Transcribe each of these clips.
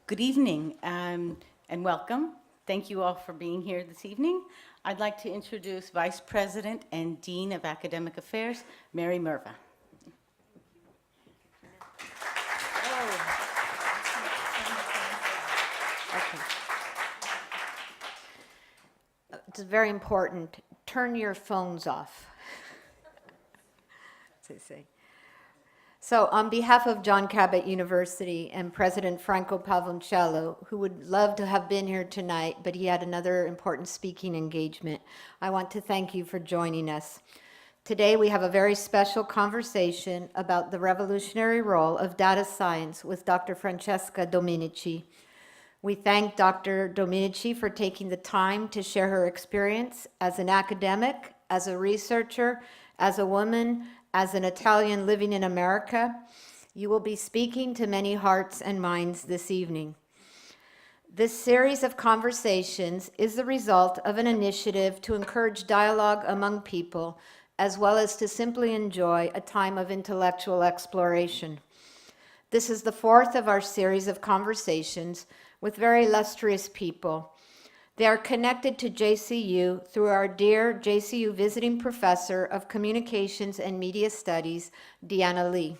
Good evening and welcome. Thank you all for being here this evening. I'd like to introduce Vice President and Dean of Academic Affairs, Mary Merva. Okay. It's very important. Turn your phones off, as they say. So on behalf of John Cabot University and President Franco Pavoncello, who would love to have been here tonight, but he had another important speaking engagement, I want to thank you for joining us. Today we have a very special conversation about the revolutionary role of data science with Dr. Francesca Dominici. We thank Dr. Dominici for taking the time to share her experience as an academic, as a researcher, as a woman, as an Italian living in America. You will be speaking to many hearts and minds this evening. This series of conversations is the result of an initiative to encourage dialogue among people, as well as to simply enjoy a time of intellectual exploration. This is the fourth of our series of conversations with very illustrious people. They are connected to JCU through our dear JCU Visiting Professor of Communications and Media Studies, Deanna Leaf.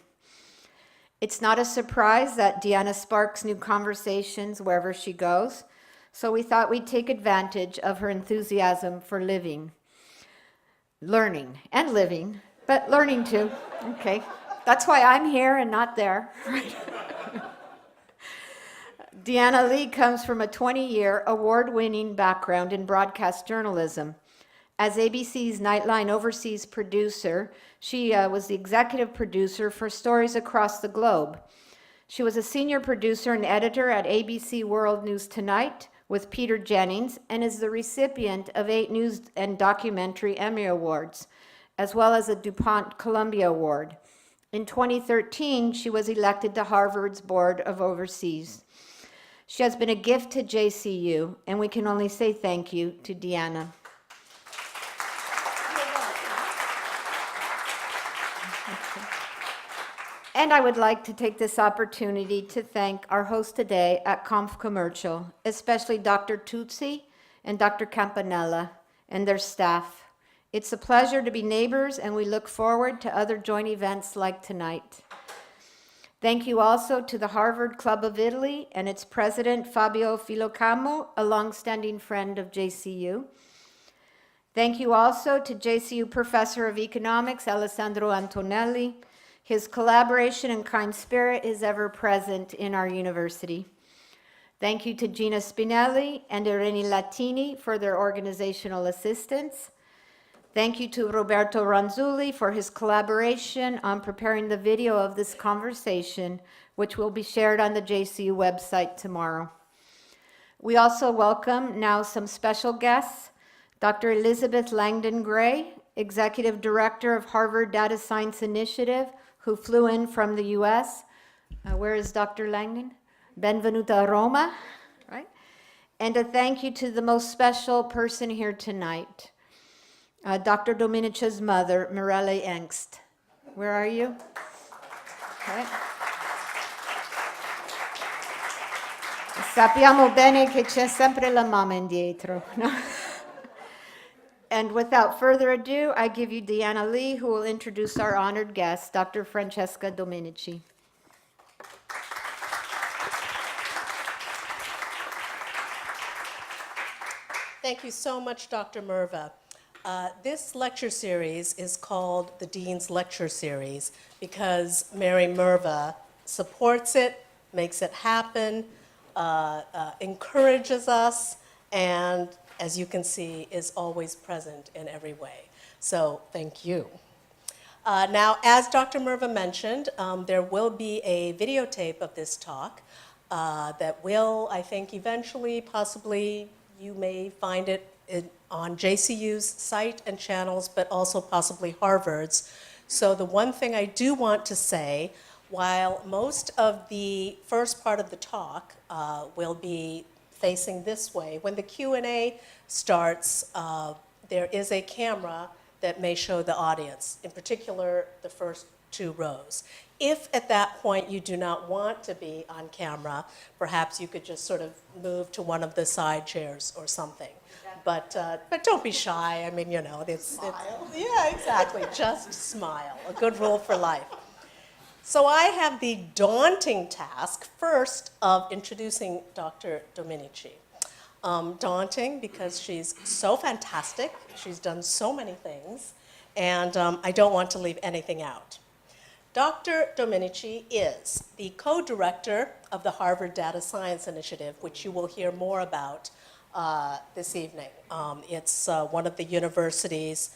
It's not a surprise that Deanna sparks new conversations wherever she goes, so we thought we'd take advantage of her enthusiasm for learning and living, but learning too. Okay, that's why I'm here and not there. Deanna Leaf comes from a 20-year award-winning background in broadcast journalism. As ABC's Nightline Overseas producer, she was the executive producer for stories across the globe. She was a senior producer and editor at ABC World News Tonight with Peter Jennings and is the recipient of 8 News and Documentary Emmy Awards, as well as a DuPont Columbia Award. In 2013, she was elected to Harvard's Board of Overseas. She has been a gift to JCU, and we can only say thank you to Deanna. And I would like to take this opportunity to thank our hosts today at Confcommercio, especially Dr. Tutsi and Dr. Campanella and their staff. It's a pleasure to be neighbors, and we look forward to other joint events like tonight. Thank you also to the Harvard Club of Italy and its president, Fabio Filocamo, a longstanding friend of JCU. Thank you also to JCU Professor of Economics, Alessandro Antonelli. His collaboration and kind spirit is ever present in our university. Thank you to Gina Spinelli and Irene Latini for their organizational assistance. Thank you to Roberto Ranzulli for his collaboration on preparing the video of this conversation, which will be shared on the JCU website tomorrow. We also welcome now some special guests, Dr. Elizabeth Langdon Gray, Executive Director of Harvard Data Science Initiative, who flew in from the US. Where is Dr. Langdon? Benvenuta a Roma, right? And a thank you to the most special person here tonight, Dr. Dominici's mother, Mirelle Engst. Where are you? Okay. Sappiamo bene che c'è sempre la mamma indietro. No? And without further ado, I give you Deanna Leaf, who will introduce our honored guest, Dr. Francesca Dominici. Thank you so much, Dr. Merva. This lecture series is called the Dean's Lecture Series because Mary Merva supports it, makes it happen, encourages us, and as you can see, is always present in every way. So thank you. Now, as Dr. Merva mentioned, there will be a videotape of this talk that will, I think, eventually, possibly, you may find it on JCU's site and channels, but also possibly Harvard's. So the one thing I do want to say, while most of the first part of the talk will be facing this way, when the Q&A starts, there is a camera that may show the audience, in particular the first 2 rows. If at that point you do not want to be on camera, perhaps you could just sort of move to one of the side chairs or something. But don't be shy. I mean, you know, yeah, exactly. Just smile. A good rule for life. So I have the daunting task first of introducing Dr. Dominici. Daunting because she's so fantastic. She's done so many things, and I don't want to leave anything out. Dr. Dominici is the co-director of the Harvard Data Science Initiative, which you will hear more about this evening. It's one of the university's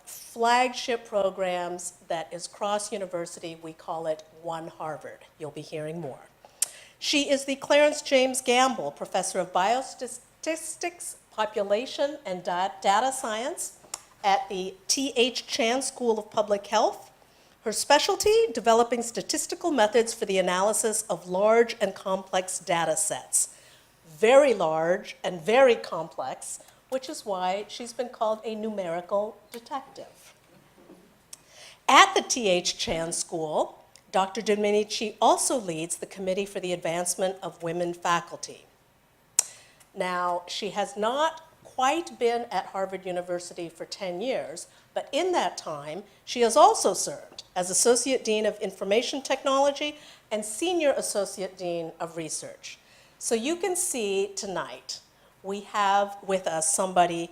flagship programs that is cross-university. We call it One Harvard. You'll be hearing more. She is the Clarence James Gamble Professor of Biostatistics, Population, and Data Science at the T.H. Chan School of Public Health. Her specialty, developing statistical methods for the analysis of large and complex data sets. Very large and very complex, which is why she's been called a numerical detective. At the T.H. Chan School, Dr. Dominici also leads the Committee for the Advancement of Women Faculty. Now, she has not quite been at Harvard University for 10 years, but in that time, she has also served as Associate Dean of Information Technology and Senior Associate Dean of Research. So you can see tonight, we have with us somebody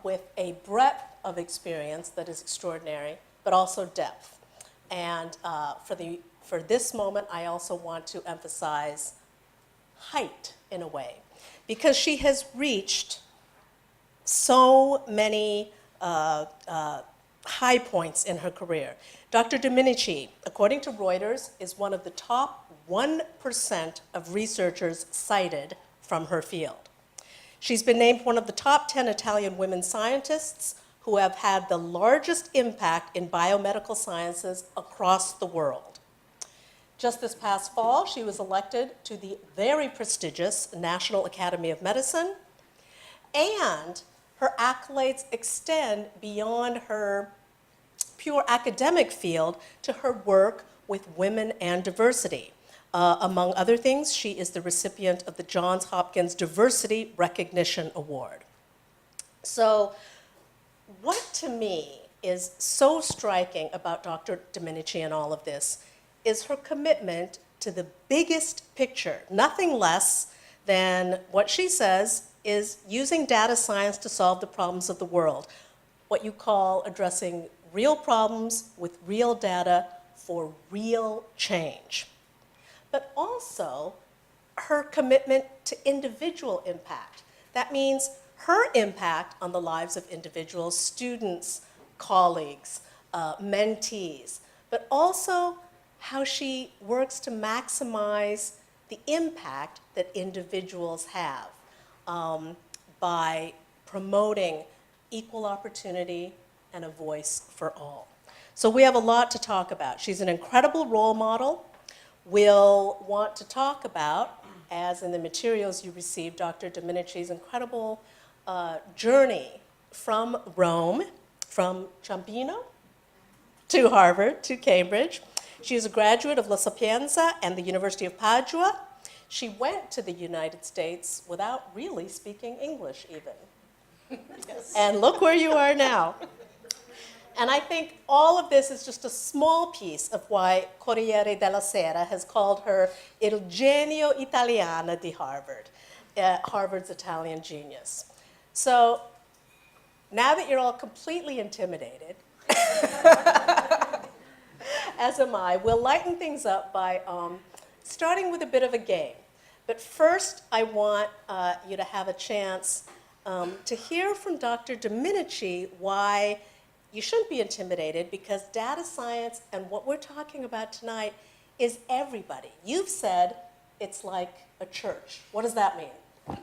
with a breadth of experience that is extraordinary, but also depth. And for this moment, I also want to emphasize height in a way, because she has reached so many high points in her career. Dr. Dominici, according to Reuters, is one of the top 1% of researchers cited from her field. She's been named one of the top 10 Italian women scientists who have had the largest impact in biomedical sciences across the world. Just this past fall, she was elected to the very prestigious National Academy of Medicine, and her accolades extend beyond her pure academic field to her work with women and diversity. Among other things, she is the recipient of the Johns Hopkins Diversity Recognition Award. So what to me is so striking about Dr. Dominici and all of this is her commitment to the biggest picture, nothing less than what she says is using data science to solve the problems of the world, what you call addressing real problems with real data for real change. But also her commitment to individual impact. That means her impact on the lives of individuals, students, colleagues, mentees, but also how she works to maximize the impact that individuals have by promoting equal opportunity and a voice for all. So we have a lot to talk about. She's an incredible role model. We'll want to talk about, as in the materials you received, Dr. Dominici's incredible journey from Rome, from Ciampino to Harvard, to Cambridge. She is a graduate of La Sapienza and the University of Padua. She went to the United States without really speaking English even. Yes. And look where you are now. And I think all of this is just a small piece of why Corriere della Sera has called her Il genio italiano di Harvard, Harvard's Italian genius. So now that you're all completely intimidated, as am I, we'll lighten things up by starting with a bit of a game. But first, I want you to have a chance to hear from Dr. Dominici why you shouldn't be intimidated, because data science and what we're talking about tonight is everybody. You've said it's like a church. What does that mean?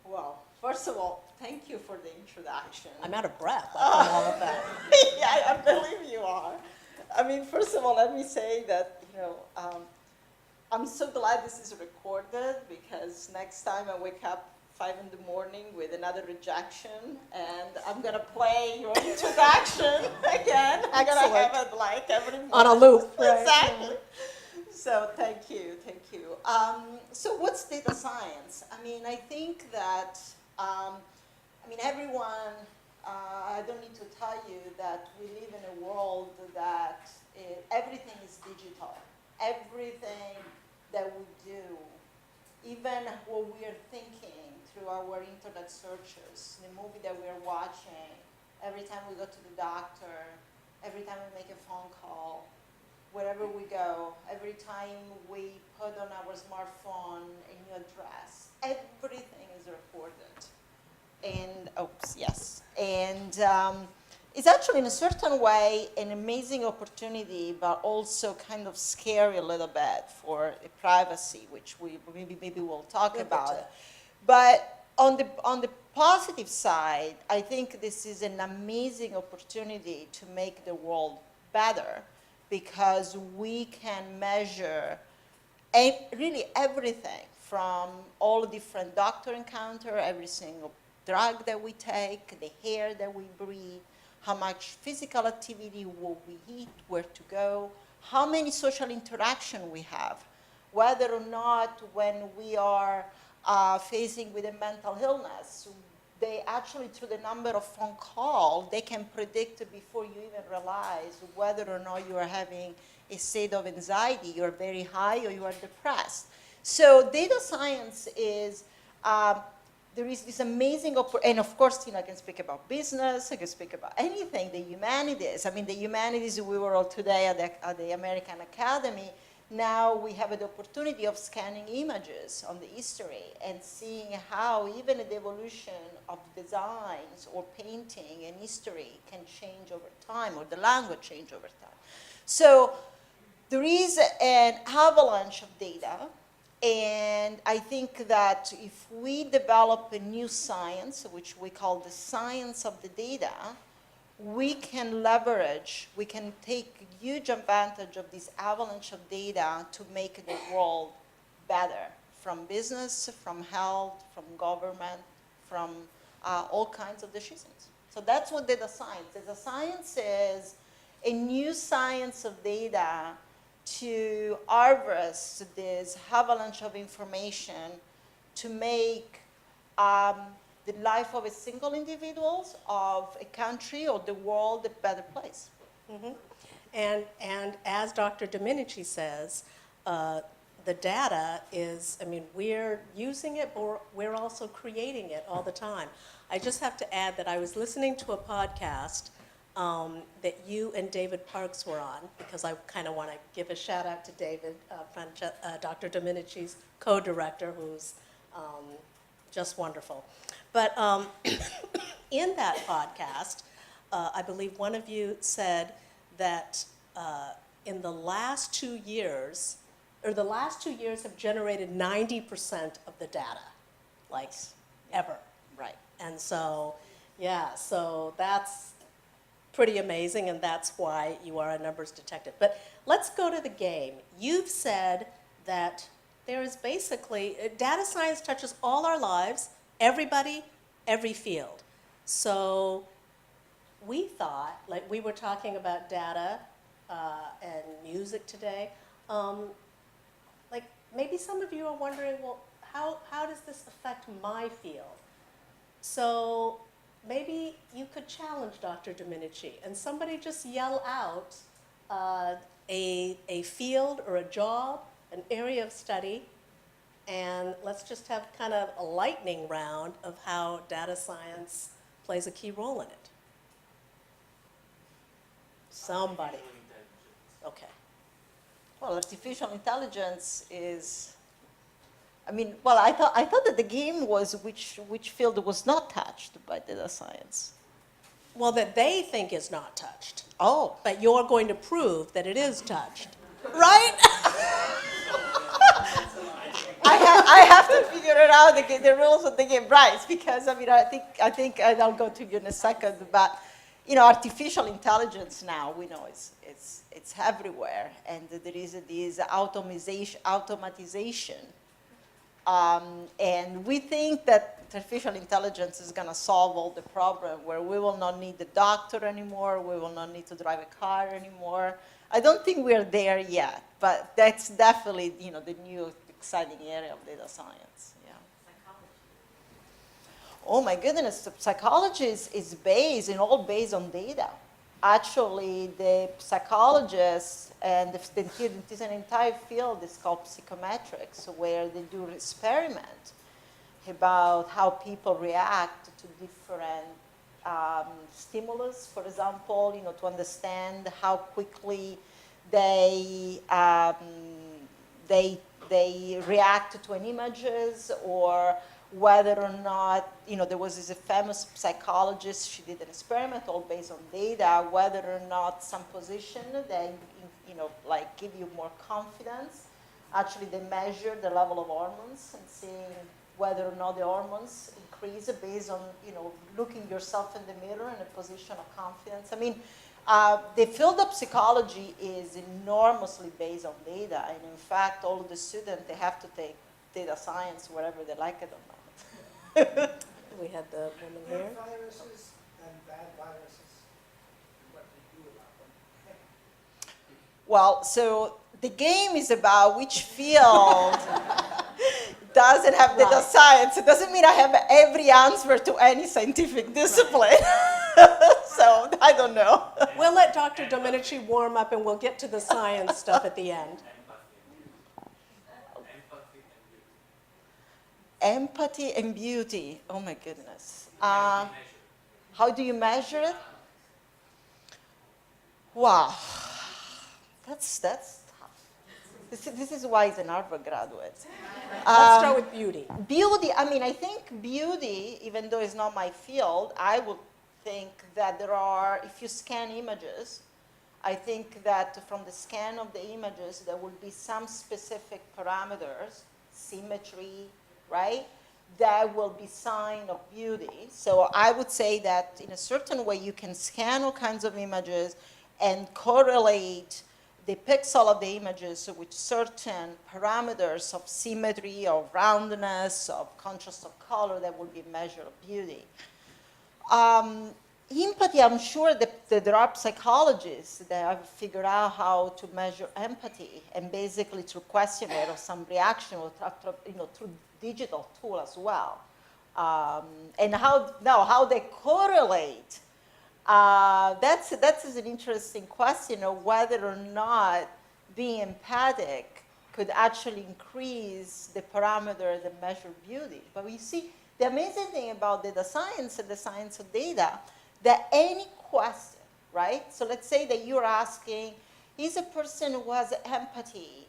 Well, first of all, thank you for the introduction. I'm out of breath after all of that. Yeah, I believe you are. I mean, first of all, let me say that, I'm so glad this is recorded, because next time I wake up 5 in the morning with another rejection, and I'm gonna play your introduction again. I'm gonna Excellent. have it like every month. On a loop, right, Exactly. So thank you, thank you. So what's data science? I mean, I think that, everyone, I don't need to tell you that we live in a world that everything is digital. Everything that we do, even what we are thinking through our internet searches, the movie that we are watching, every time we go to the doctor, every time we make a phone call, wherever we go, every time we put on our smartphone a new address, everything is recorded. And, oops, yes. And it's actually in a certain way an amazing opportunity, but also kind of scary a little bit for privacy, which we maybe we'll talk We'll get about. to that. But on the positive side, I think this is an amazing opportunity to make the world better, because we can measure really everything from all different doctor encounter, every single drug that we take, the air that we breathe, how much physical activity will we eat, where to go, how many social interaction we have, whether or not when we are facing with a mental illness, they actually, through the number of phone calls, they can predict before you even realize whether or not you are having a state of anxiety, you're very high or you are depressed. So data science is, there is this amazing, and of course, I can speak about business, I can speak about anything, the humanities. The humanities, we were all today at the American Academy. Now we have the opportunity of scanning images on the history and seeing how even the evolution of designs or painting and history can change over time, or the language change over time. So there is an avalanche of data, and I think that if we develop a new science, which we call the science of the data, we can leverage, we can take huge advantage of this avalanche of data to make the world better, from business, from health, from government, from all kinds of decisions. So that's what data science is. Data science is a new science of data to harvest this avalanche of information to make the life of a single individual, of a country, or the world a better place. Mm-hmm. And as Dr. Dominici says, the data is, we're using it, or we're also creating it all the time. I just have to add that I was listening to a podcast that you and David Parks were on, because I kind of want to give a shout out to David, Dr. Dominici's co-director, who's just wonderful. But in that podcast, I believe one of you said that in the last 2 years, or the last 2 years have generated 90% of the data, like ever. Right. And so, yeah, so that's pretty amazing, and that's why you are a numbers detective. But let's go to the game. You've said that there is basically, data science touches all our lives, everybody, every field. So we thought, like we were talking about data and music today, like maybe some of you are wondering, well, how does this affect my field? So maybe you could challenge Dr. Dominici and somebody just yell out a field or a job, an area of study, and let's just have kind of a lightning round of how data science plays a key role in it. Somebody. Okay. Well, artificial intelligence is, I thought that the game was which field was not touched by data science. Well, that they think is not touched, Oh. but you're going to prove that it is touched, right? I have to figure it out, the rules of the game, right? Because I think and I'll go to you in a second. But artificial intelligence now, we know it's everywhere, and there is this automatization And we think that artificial intelligence is going to solve all the problem where we will not need the doctor anymore, we will not need to drive a car anymore. I don't think we're there yet, but that's definitely, you know, the new exciting area of data science. Yeah. Oh my goodness, the psychology is all based on data. Actually, the psychologists, and there's an entire field that's called psychometrics, where they do experiments about how people react to different stimulus, for example, you know, to understand how quickly they react to an images, or whether or not, you know, there was this famous psychologist, she did an experiment all based on data, whether or not some position, they, you know, like give you more confidence. Actually, they measure the level of hormones and seeing whether or not the hormones increase based on, you know, looking yourself in the mirror in a position of confidence. I mean, the field of psychology is enormously based on data, and in fact, all of the students, they have to take data science wherever they like it or not. We had the woman here. Good viruses and bad viruses, and what we do about them. Well, so the game is about which field doesn't have data science. It doesn't mean I have every answer to any scientific discipline. So I don't know. We'll let Dr. Dominici warm up, and we'll get to the science stuff at the end. Empathy and beauty. Oh my goodness. How do you measure it? Wow. That's tough. This is why he's an Harvard graduate. Let's start with beauty. Beauty, I mean, I think beauty, even though it's not my field, I would think that there are, if you scan images, I think that from the scan of the images, there will be some specific parameters, symmetry, right? That will be sign of beauty. So I would say that in a certain way, you can scan all kinds of images and correlate the pixel of the images with certain parameters of symmetry, of roundness, of contrast of color that will be a measure of beauty. Empathy, I'm sure that there are psychologists that have figured out how to measure empathy, and basically through questionnaire or some reaction, or through digital tool as well. And how they correlate, that's an interesting question of whether or not being empathic could actually increase the parameter that measure beauty. But you see, the amazing thing about data science and the science of data, that any question, right? So let's say that you're asking, is a person who has empathy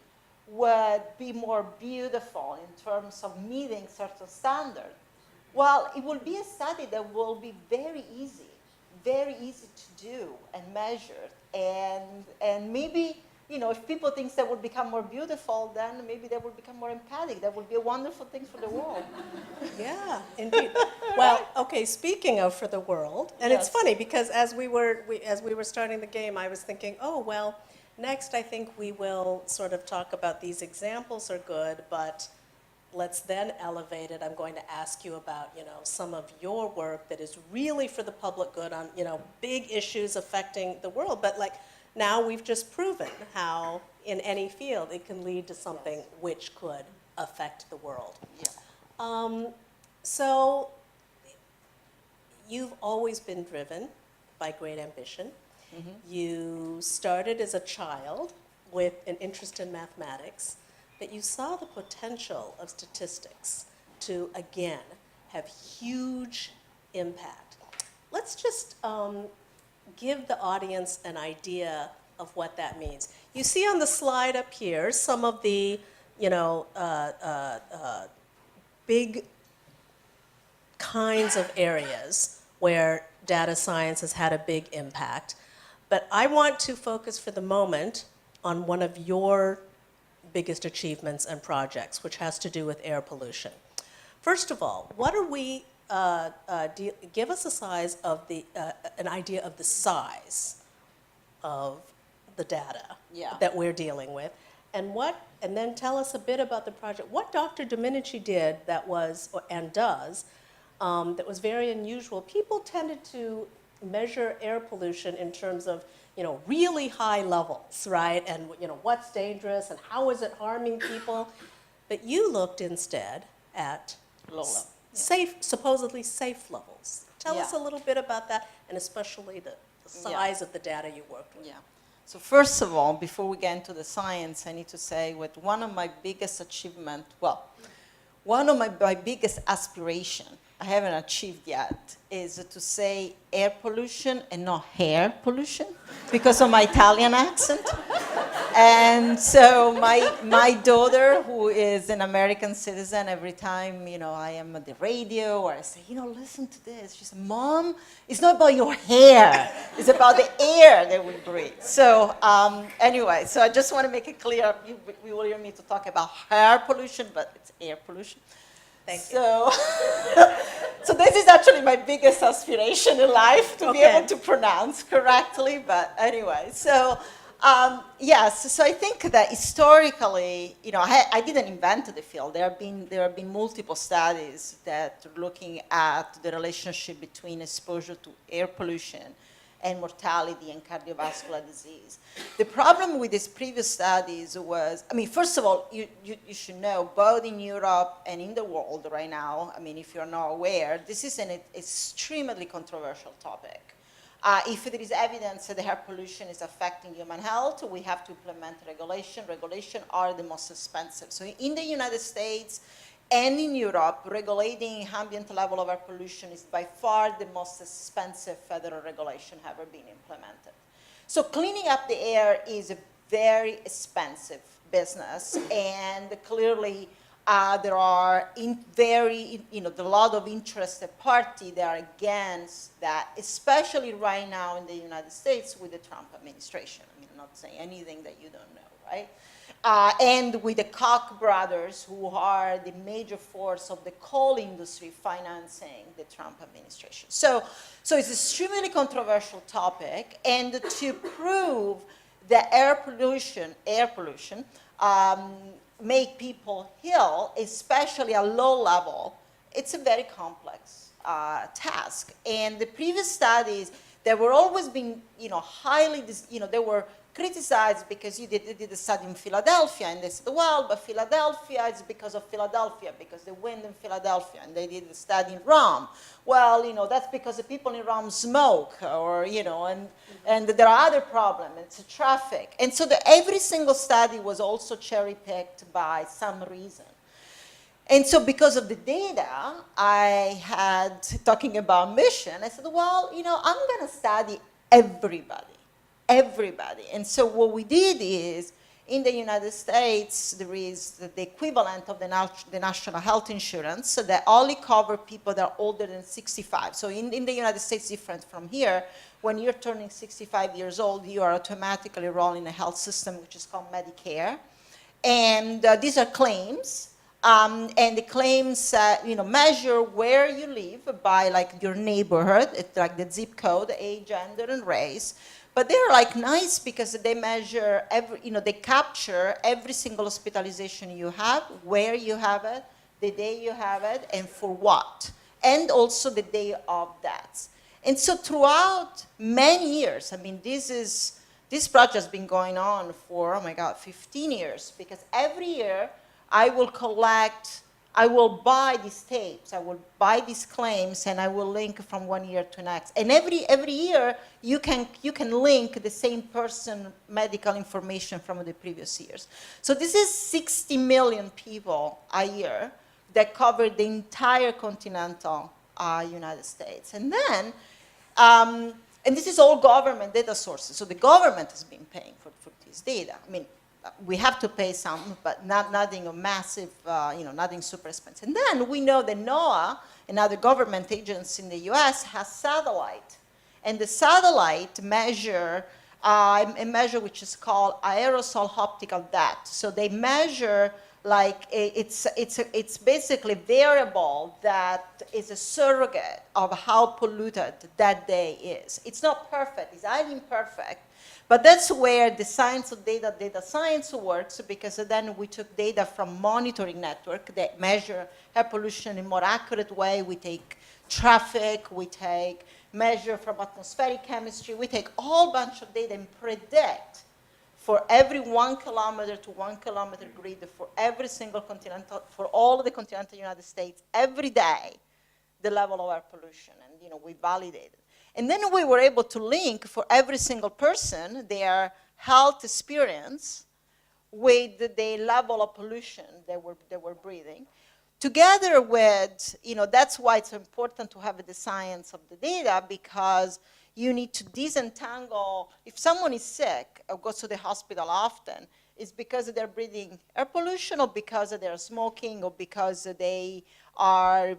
would be more beautiful in terms of meeting certain standards? Well, it will be a study that will be very easy to do and measure. And maybe, you know, if people think they will become more beautiful, then maybe they will become more empathic. That would be a wonderful thing for the world. Yeah, indeed. Well, okay, speaking of for the world, and it's Yes. funny because as we were starting the game, I was thinking, oh, well, next I think we will sort of talk about these examples are good, but let's then elevate it. I'm going to ask you about, you know, some of your work that is really for the public good on, you know, big issues affecting the world. But like now we've just proven how in any field it can lead to something which could affect the world. Yeah. So you've always been driven by great ambition. Mm-hmm. You started as a child with an interest in mathematics, that you saw the potential of statistics to, again, have huge impact. Let's just give the audience an idea of what that means. You see on the slide up here some of the, you know, big kinds of areas where data science has had a big impact. But I want to focus for the moment on one of your biggest achievements and projects, which has to do with air pollution. First of all, what are we, give us a size of the, an idea of the size of the data Yeah. that we're dealing with. And then tell us a bit about the project. What Dr. Dominici did that was, and does, that was very unusual. People tended to measure air pollution in terms of, really high levels, right? And, what's dangerous and how is it harming people? But you looked instead at Low level. supposedly safe levels. Tell us a Yeah. little bit about that, and especially the size of the data you worked with. Yeah. So first of all, before we get into the science, I need to say what one of my biggest achievement, well, one of my biggest aspiration I haven't achieved yet is to say air pollution and not hair pollution because of my Italian accent. And so my daughter, who is an American citizen, every time, I am at the radio or I say, listen to this, she says, Mom, it's not about your hair, it's about the air that we breathe. So anyway, so I just want to make it clear, you will hear me to talk about hair pollution, but it's air pollution. Thank you. So this is actually my biggest aspiration in life, to be able to pronounce correctly, but anyway, so yes, so I think that historically, I didn't invent the field. There have been multiple studies that are looking at the relationship between exposure to air pollution and mortality and cardiovascular disease. The problem with these previous studies was, first of all, you should know, both in Europe and in the world right now, if you're not aware, this is an extremely controversial topic. If there is evidence that air pollution is affecting human health, we have to implement regulation. Regulations are the most expensive. So in the United States and in Europe, regulating ambient level of air pollution is by far the most expensive federal regulation ever been implemented. So cleaning up the air is a very expensive business, and clearly there are a lot of interested parties that are against that, especially right now in the United States with the Trump administration. I'm not saying anything that you don't know, right? And with the Koch brothers, who are the major force of the coal industry financing the Trump administration. So it's an extremely controversial topic, and to prove that air pollution make people ill, especially at low level, it's a very complex task. And the previous studies that were always being, they were criticized because they did a study in Philadelphia, and they said, well, but Philadelphia is because of Philadelphia, because the wind in Philadelphia, and they did a study in Rome. Well, that's because the people in Rome smoke, or, and there are other problems, it's traffic. And so every single study was also cherry-picked by some reason. And so because of the data I had, talking about mission, I said, well, I'm going to study everybody. And so what we did is, in the United States, there is the equivalent of the national health insurance that only cover people that are older than 65. So in the United States, different from here, when you're turning 65 years old, you are automatically enrolled in a health system which is called Medicare. And these are claims. And the claims, measure where you live by your neighborhood. It's like the zip code, age, gender, and race. But they're nice because they measure they capture every single hospitalization you have, where you have it, the day you have it, and for what, and also the day of death. And so throughout many years, this project has been going on for, 15 years, because every year I will buy these tapes, I will buy these claims, and I will link from one year to next. And every year, you can link the same person medical information from the previous years. So this is 60 million people a year that cover the entire continental United States. And then, and this is all government data sources. So the government has been paying for this data. We have to pay some, but nothing massive, nothing super expensive. And then we know that NOAA, another government agency in the US, has satellite. And the satellite measure a measure which is called aerosol optical depth. So they measure like it's basically variable that is a surrogate of how polluted that day is. It's not perfect, it's highly imperfect, but that's where the science of data science works, because then we took data from monitoring network that measure air pollution in a more accurate way. We take traffic, we take measure from atmospheric chemistry, we take a whole bunch of data and predict for every 1 kilometer to 1 kilometer grid, for every single continental, for all of the continental United States, every day, the level of air pollution, and we validated. And then we were able to link for every single person their health experience with the level of pollution they were breathing, together with, that's why it's important to have the science of the data, because you need to disentangle. If someone is sick or goes to the hospital often, it's because they're breathing air pollution, or because they're smoking, or because they are,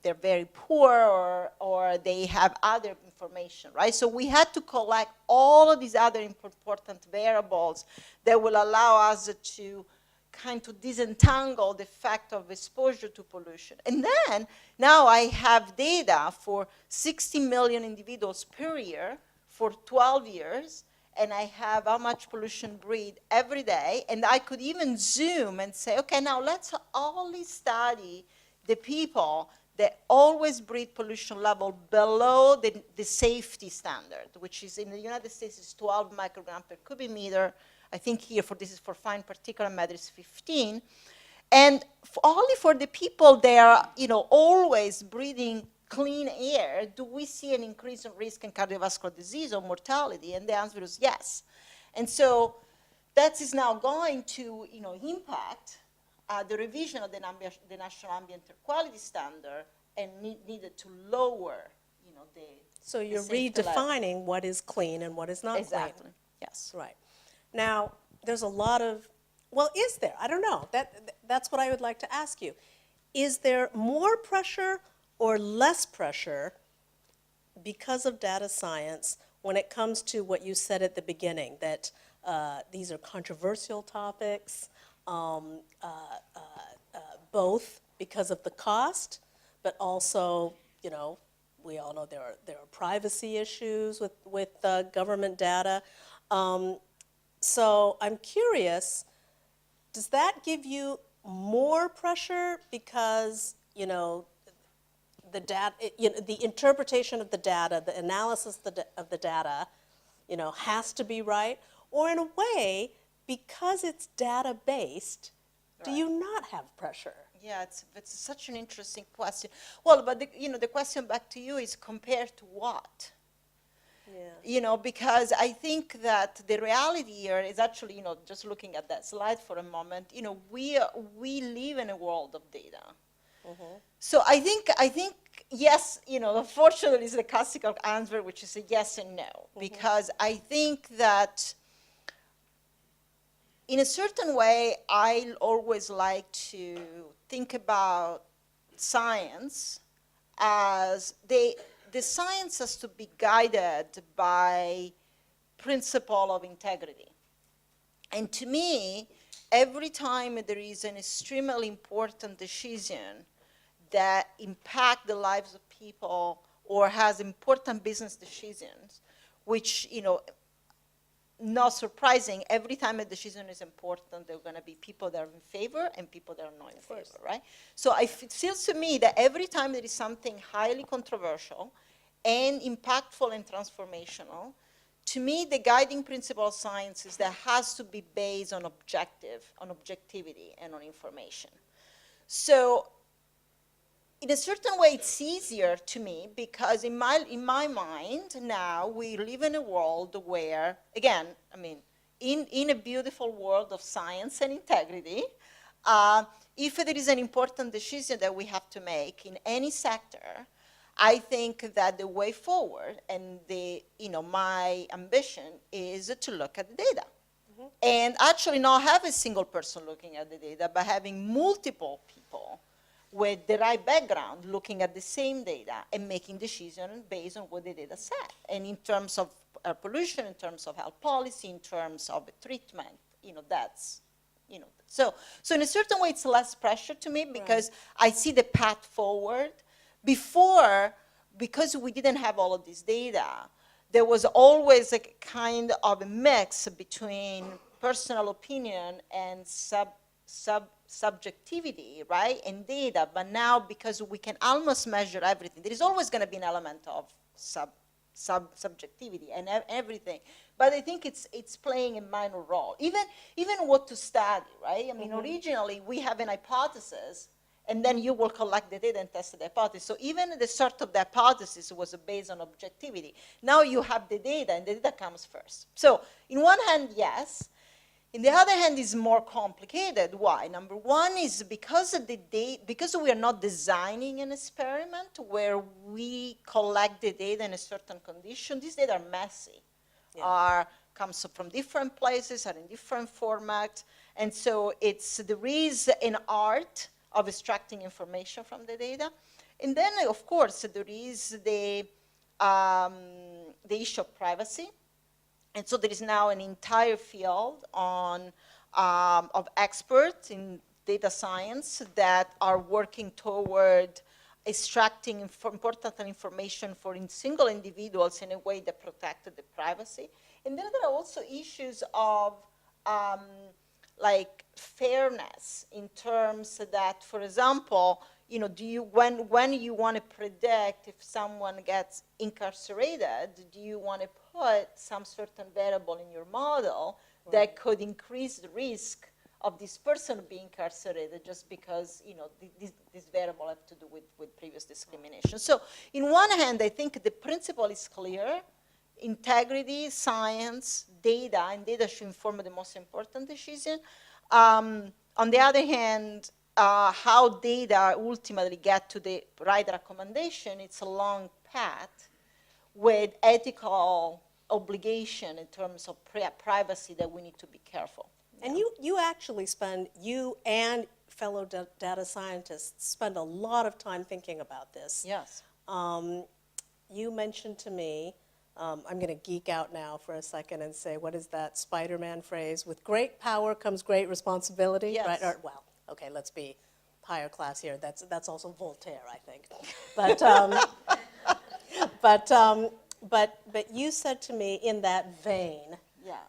they're very poor, or they have other information, right? So we had to collect all of these other important variables that will allow us to kind of disentangle the fact of exposure to pollution. And then, now I have data for 60 million individuals per year for 12 years, and I have how much pollution breathed every day, and I could even zoom and say, okay, now let's only study the people that always breathe pollution level below the safety standard, which is in the United States is 12 microgram per cubic meter. I think here this is for fine particulate matter is 15. And only for the people that are, always breathing clean air, do we see an increase in risk in cardiovascular disease or mortality? And the answer is yes. And so that is now going to, impact the revision of the National Ambient Air Quality Standard, and needed to lower, the So you're safety level. redefining what is clean and what is not Exactly. clean. Yes. Right. Now, there's a lot of, well, is there? I don't know. That's what I would like to ask you. Is there more pressure or less pressure because of data science when it comes to what you said at the beginning, that these are controversial topics, both because of the cost, but also, we all know there are privacy issues with government data. So I'm curious, does that give you more pressure because, the data, the interpretation of the data, the analysis of the data, has to be right? Or in a way, because it's data-based, do you not have pressure? Yeah, it's such an interesting question. Well, but the question back to you is compared to what? Yeah. Because I think that the reality here is actually, just looking at that slide for a moment, we live in a world of data. Mm-hmm. So I think yes, unfortunately, it's the classical answer, which is a yes and no, because I think that in a certain way, I always like to think about science as the science has to be guided by principle of integrity. And to me, every time there is an extremely important decision that impact the lives of people or has important business decisions, which, not surprising, every time a decision is important, there are going to be people that are in favor and people that are not in favor, right? So it feels to me that every time there is something highly controversial and impactful and transformational, to me, the guiding principle of science is that it has to be based on objectivity and on information. So in a certain way, it's easier to me because in my mind now, we live in a world where, again, in a beautiful world of science and integrity, if there is an important decision that we have to make in any sector, I think that the way forward and my ambition is to look at the data. Mm-hmm. And actually not have a single person looking at the data, but having multiple people with the right background looking at the same data and making decisions based on what the data said. And in terms of pollution, in terms of health policy, in terms of treatment, that's So in a certain way, it's less pressure to me because I see the path forward. Before, because we didn't have all of this data, there was always a kind of a mix between personal opinion and subjectivity, right, and data. But now, because we can almost measure everything, there is always going to be an element of subjectivity and everything. But I think it's playing a minor role. Even what to study, right? I mean, originally we have an hypothesis, and then you will collect the data and test the hypothesis. So even the sort of the hypothesis was based on objectivity. Now you have the data, and the data comes first. So in one hand, yes. In the other hand, it's more complicated. Why? Number one is because we are not designing an experiment where we collect the data in a certain condition. These data are messy, comes from different places, are in different formats, and so there is an art of extracting information from the data. And then, of course, there is the issue of privacy. And so there is now an entire field of experts in data science that are working toward extracting important information for single individuals in a way that protected the privacy. And then there are also issues of like fairness in terms that, for example, when you want to predict if someone gets incarcerated, do you want to put some certain variable in your model that could increase the risk of this person being incarcerated just because this variable have to do with previous discrimination? So in one hand, I think the principle is clear. Integrity, science, data, and data should inform the most important decision. On the other hand, how data ultimately get to the right recommendation, it's a long path with ethical obligation in terms of privacy that we need to be careful. And you actually you and fellow data scientists spend a lot of time thinking about this. Yes. You mentioned to me, I'm going to geek out now for a second and say, what is that Spider-Man phrase? With great power comes great responsibility. Yes. Right? Okay, let's be higher class here. That's also Voltaire, I think. But you said to me in that vein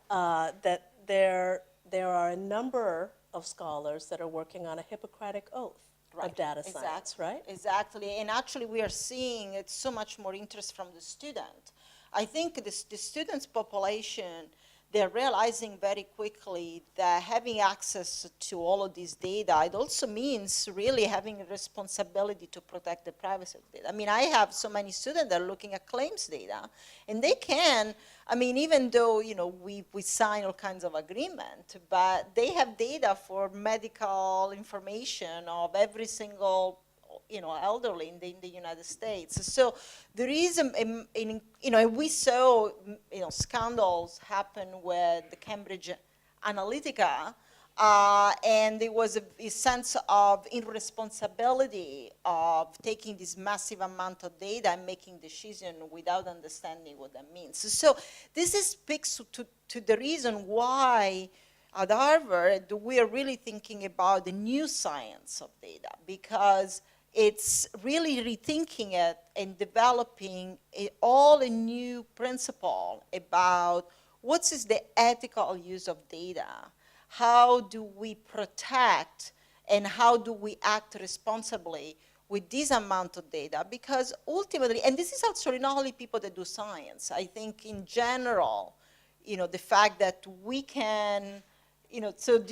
that there are a number of scholars that are working on a Hippocratic oath of data science, right? Exactly, and actually we are seeing it's so much more interest from the student. I think the students' population, they're realizing very quickly that having access to all of this data, it also means really having a responsibility to protect the privacy of data. I mean, I have so many students that are looking at claims data, and they can, I mean, even though, we sign all kinds of agreement, but they have data for medical information of every single elderly in the United States. So there is, we saw, scandals happen with the Cambridge Analytica, and there was a sense of irresponsibility of taking this massive amount of data and making decisions without understanding what that means. So this speaks to the reason why at Harvard we are really thinking about the new science of data, because it's really rethinking it and developing all a new principle about what is the ethical use of data, how do we protect, and how do we act responsibly with this amount of data, because ultimately, and this is also not only people that do science, I think in general, the fact that we can, so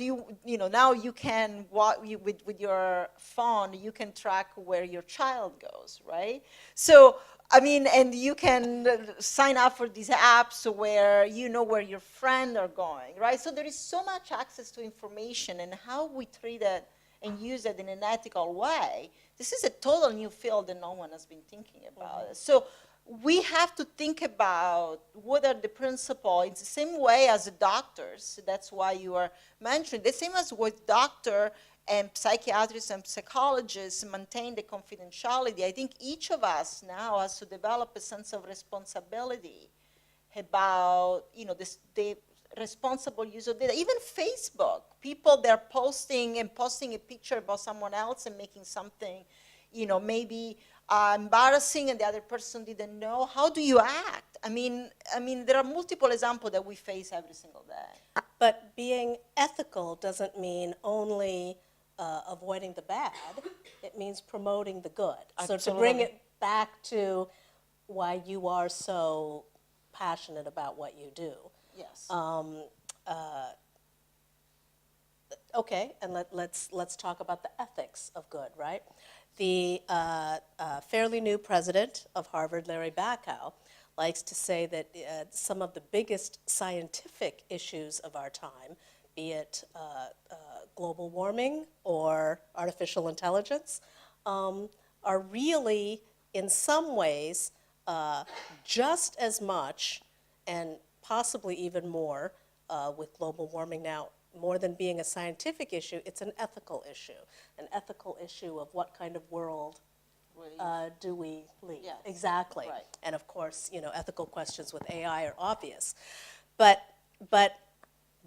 now you can, with your phone, you can track where your child goes, right? So, I mean, and you can sign up for these apps where you know where your friends are going, right? So there is so much access to information, and how we treat it and use it in an ethical way. This is a total new field that no one has been thinking about. Mm-hmm. So we have to think about what are the principles. It's the same way as the doctors. That's why you are mentioning. The same as with doctor and psychiatrists and psychologists maintain the confidentiality. I think each of us now has to develop a sense of responsibility about, the responsible use of data. Even Facebook, people, they're posting a picture about someone else and making something, maybe embarrassing, and the other person didn't know. How do you act? I mean, there are multiple examples that we face every single day. But being ethical doesn't mean only avoiding the bad. It means promoting the good. So to bring it back to why you are so passionate about what you do. Yes. Okay, and let's talk about the ethics of good, right? The fairly new president of Harvard, Larry Bacow, likes to say that some of the biggest scientific issues of our time, be it global warming or artificial intelligence, are really, in some ways, just as much, and possibly even more, with global warming now, more than being a scientific issue, it's an ethical issue of what kind of world do we lead? Yes. Exactly. Right. And of course, ethical questions with AI are obvious. But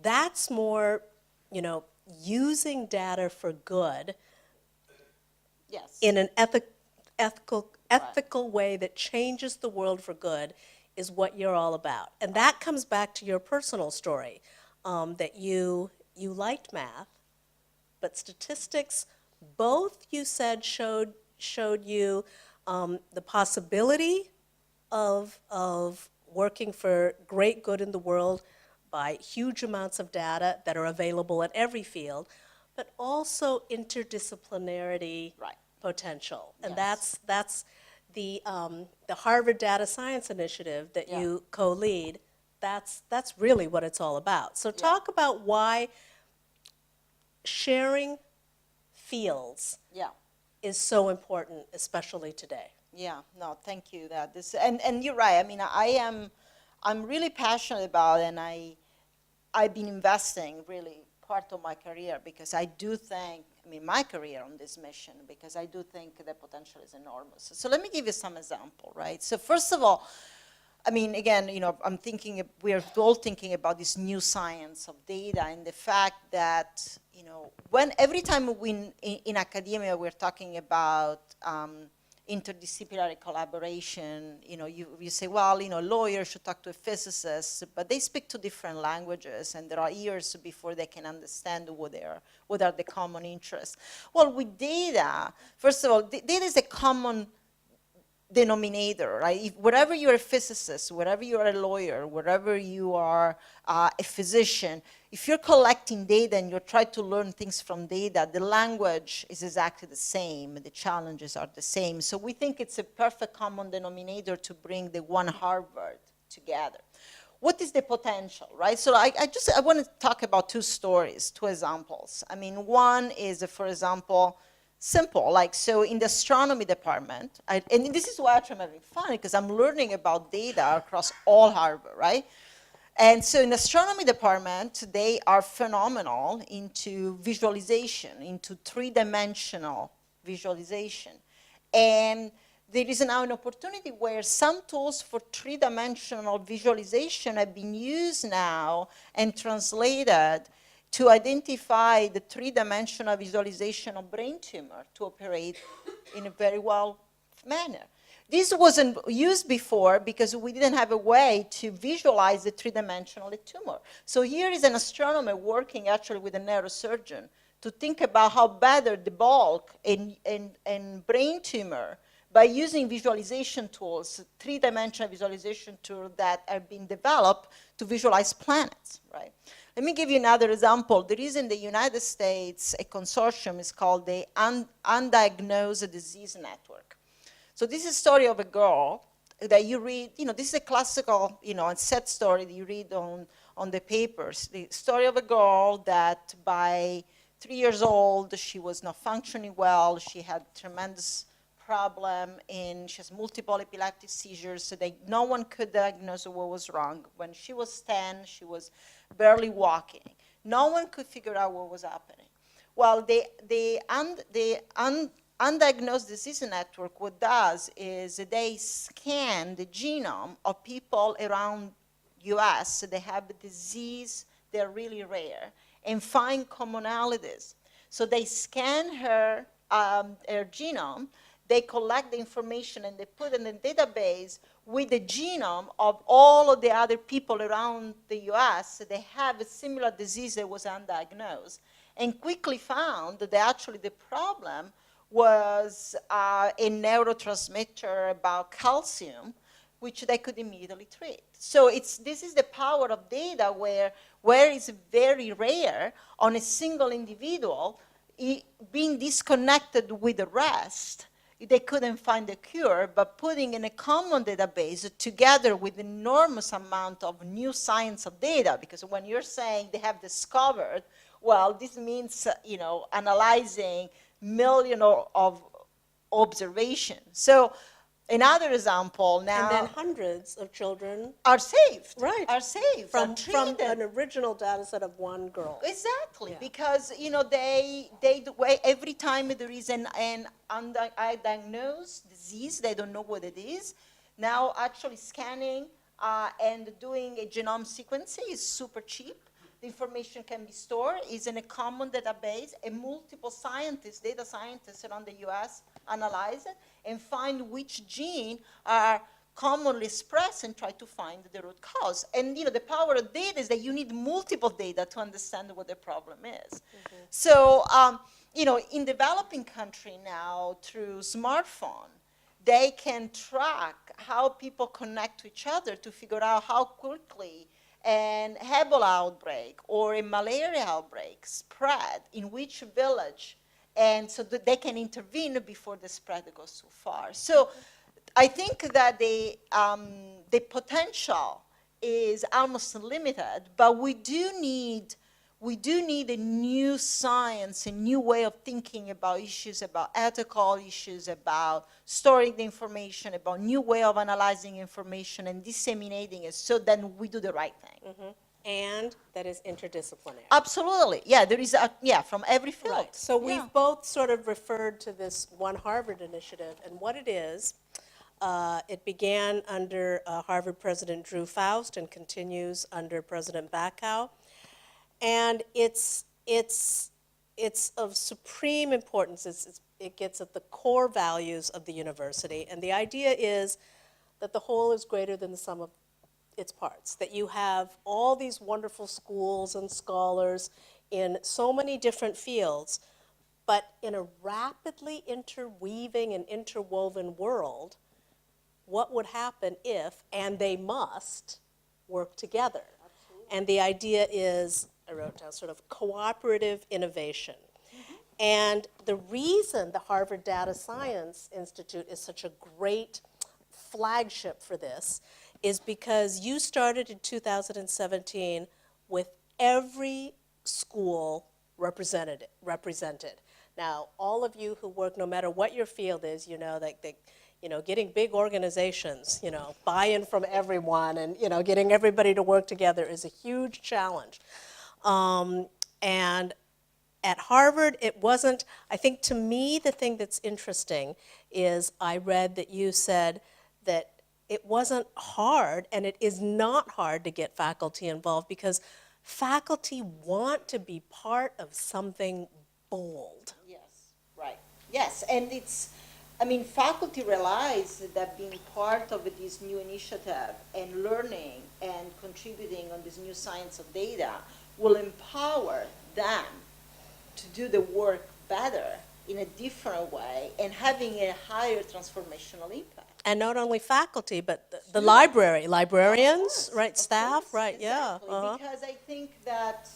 that's more, using data for good Yes. in an ethical way that changes the world for good is what you're all about. And that comes back to your personal story, that you liked math, but statistics, both you said showed you the possibility of working for great good in the world by huge amounts of data that are available in every field, but also interdisciplinarity potential. And Yes. that's the Harvard Data Science Initiative that you co-lead. That's really what it's all about. So talk about why sharing fields is so important, especially today. Yeah, no, thank you. And you're right. I mean, I'm really passionate about, and I've been investing really part of my career because I do think, my career on this mission, because I do think the potential is enormous. So let me give you some example, right? So first of all, again, we're all thinking about this new science of data and the fact that, every time in academia we're talking about interdisciplinary collaboration, you say, well, lawyers should talk to a physicist, but they speak two different languages, and there are years before they can understand what are the common interests. Well, with data, first of all, data is a common denominator, right? Wherever you're a physicist, wherever you're a lawyer, wherever you are a physician, if you're collecting data and you're trying to learn things from data, the language is exactly the same, the challenges are the same. So we think it's a perfect common denominator to bring the one Harvard together. What is the potential, right? So I want to talk about two examples. One is, for example, simple, so in the astronomy department, and this is why I'm having fun, because I'm learning about data across all Harvard, right? And so in the astronomy department, they are phenomenal into visualization, into three-dimensional visualization. And there is now an opportunity where some tools for three-dimensional visualization have been used now and translated to identify the three-dimensional visualization of brain tumor to operate in a very well manner. This wasn't used before because we didn't have a way to visualize the three-dimensional tumor. So here is an astronomer working actually with a neurosurgeon to think about how better the bulk in brain tumor by using visualization tools, three-dimensional visualization tools that are being developed to visualize planets, right? Let me give you another example. There is in the United States a consortium, it's called the Undiagnosed Disease Network. So this is a story of a girl that you read, this is a classical, set story that you read on the papers. The story of a girl that by 3 years old, she was not functioning well, she had tremendous problem, and she has multiple epileptic seizures, so no one could diagnose what was wrong. When she was 10, she was barely walking. No one could figure out what was happening. Well, the Undiagnosed Disease Network, what does is they scan the genome of people around US, they have a disease, they're really rare, and find commonalities. So they scan her genome, they collect the information, and they put it in a database with the genome of all of the other people around the US. They have a similar disease that was undiagnosed, and quickly found that actually the problem was a neurotransmitter about calcium, which they could immediately treat. So this is the power of data where it's very rare on a single individual, being disconnected with the rest, they couldn't find a cure, but putting in a common database together with enormous amount of new science of data, because when you're saying they have discovered, well, this means, analyzing millions of observations. So another example now. And then hundreds of children Are saved. Right. Are saved. from treated. an original data set of one girl. Exactly, Yeah. because they do, every time there is an undiagnosed disease, they don't know what it is. Now, actually scanning and doing a genome sequencing is super cheap. The information can be stored, is in a common database, and multiple scientists, data scientists around the US analyze it and find which gene are commonly expressed and try to find the root cause. And the power of data is that you need multiple data to understand what the problem is. Mm-hmm. So, in developing country now through smartphone, they can track how people connect to each other to figure out how quickly an Ebola outbreak or a malaria outbreak spread in which village, and so that they can intervene before the spread goes too far. So I think that the potential is almost unlimited, but we do need a new science, a new way of thinking about issues, about ethical issues, about storing the information, about new way of analyzing information and disseminating it so then we do the right thing. Mm-hmm. And that is interdisciplinary. Absolutely. Yeah, there is from every field. Right. So we've Yeah. both sort of referred to this One Harvard initiative, and what it is, it began under Harvard President Drew Faust and continues under President Bacow. And it's of supreme importance. It gets at the core values of the university. And the idea is that the whole is greater than the sum of its parts, that you have all these wonderful schools and scholars in so many different fields, but in a rapidly interweaving and interwoven world, what would happen if, and they must, work together? Absolutely. And the idea is, I wrote down, sort of cooperative innovation. Mm-hmm. And the reason the Harvard Data Science Institute is such a great flagship for this is because you started in 2017 with every school represented. Now, all of you who work, no matter what your field is, getting big organizations, buy-in from everyone and, getting everybody to work together is a huge challenge. And at Harvard, it wasn't, I think to me, the thing that's interesting is I read that you said that it wasn't hard, and it is not hard to get faculty involved because faculty want to be part of something bold. Yes, right. Yes, and faculty realize that being part of this new initiative and learning and contributing on this new science of data will empower them to do the work better in a different way and having a higher transformational impact. And not only faculty, but the librarians, right, staff, right, Exactly. yeah. Uh-huh. Because I think that,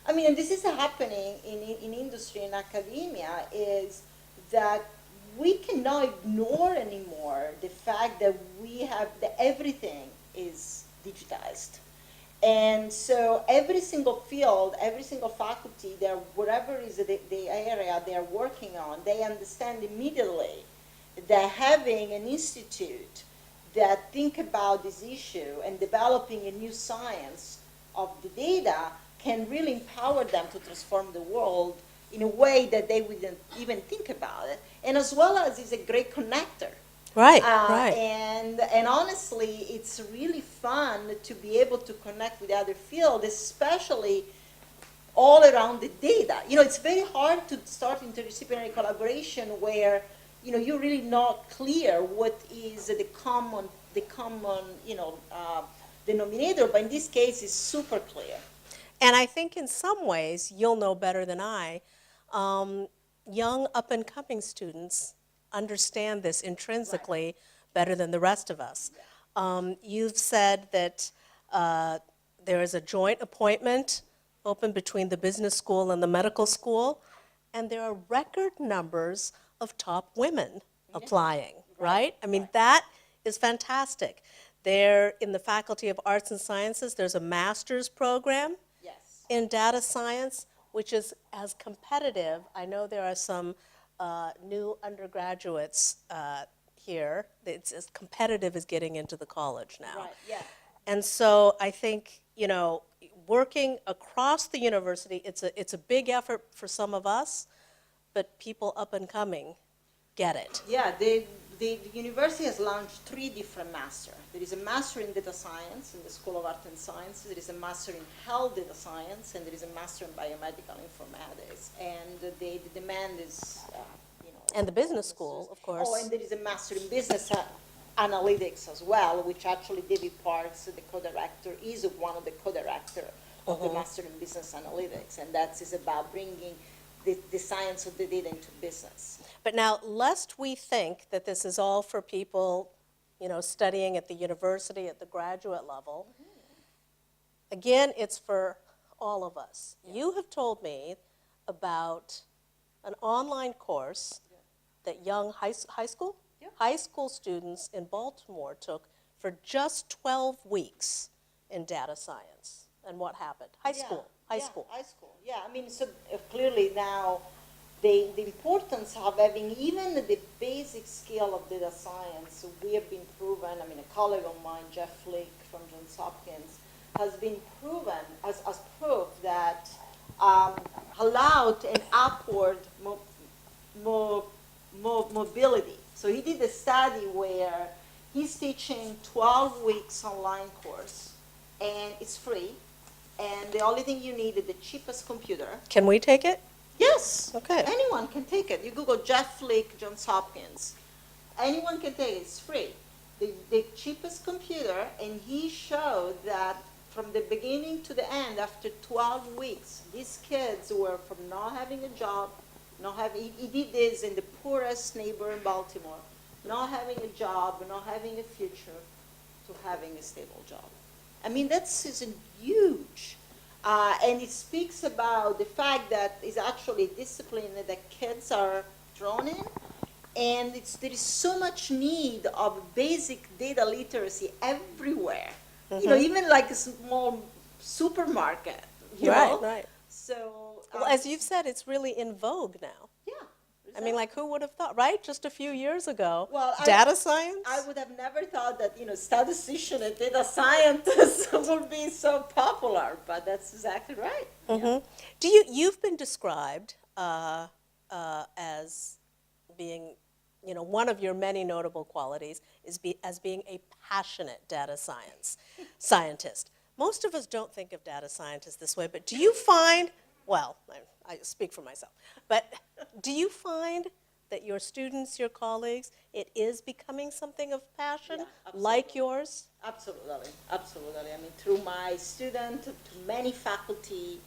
and this is happening in industry and academia, is that we cannot ignore anymore the fact that that everything is digitized. And so every single field, every single faculty, whatever is the area they're working on, they understand immediately that having an institute that think about this issue and developing a new science of the data can really empower them to transform the world in a way that they wouldn't even think about it. And as well as it's a great connector. Right, right. And honestly, it's really fun to be able to connect with the other field, especially all around the data. You know, it's very hard to start interdisciplinary collaboration where, you know, you're really not clear what is the common, denominator, but in this case, it's super clear. And I think in some ways, you'll know better than I, young up-and-coming students understand this intrinsically better than the rest of us. You've said that there is a joint appointment open between the business school and the medical school, and there are record numbers of top women applying, right? I mean, that is fantastic. There, in the Faculty of Arts and Sciences, there's a master's program Yes. in data science, which is as competitive. I know there are some new undergraduates here. It's as competitive as getting into the college now. Right, yeah. And so I think, working across the university, it's a big effort for some of us, but people up and coming get it. Yeah, the university has launched 3 different masters. There is a master in data science in the School of Art and Sciences, there is a master in health data science, and there is a master in biomedical informatics. And the demand is, And the business school, of course. Oh, and there is a master in business analytics as well, which actually David Parks, the co-director, is one of the co-director of the master in business analytics, and that is about bringing the science of the data into business. But now, lest we think that this is all for people, studying at the university at the graduate level, again, it's for all of us. You have told me about an online course that young high school? Yeah. High school students in Baltimore took for just 12 weeks in data science. And what happened? High school. Yeah, I mean, so clearly now the importance of having even the basic skill of data science, we have been proven, I mean, a colleague of mine, Jeff Flick from Johns Hopkins, has been proven as proof that allowed an upward mobility. So he did a study where he's teaching 12 weeks online course, and it's free, and the only thing you need is the cheapest computer. Can we take it? Yes. Okay. Anyone can take it. You Google Jeff Flick, Johns Hopkins. Anyone can take it. It's free. The cheapest computer, and he showed that from the beginning to the end, after 12 weeks, these kids were from not having a job, he did this in the poorest neighbor in Baltimore, not having a job, not having a future, to having a stable job. I mean, that's huge. And it speaks about the fact that it's actually a discipline that kids are drawn in, and there is so much need of basic data literacy everywhere. Even like a small supermarket. You know? Right. So, Well, as you've said, it's really in vogue now. yeah. I mean, like, who would have thought, right? Just a few years ago, Well, data science? I would have never thought that, statistician and data scientists would be so popular, but that's exactly right. Mm-hmm. You've been described as being, one of your many notable qualities is as being a passionate data scientist. Most of us don't think of data scientists this way, but do you find, well, I speak for myself, but do you find that your students, your colleagues, it is becoming something of passion, Yeah, like yours? Absolutely. I mean, through my student, to many faculty,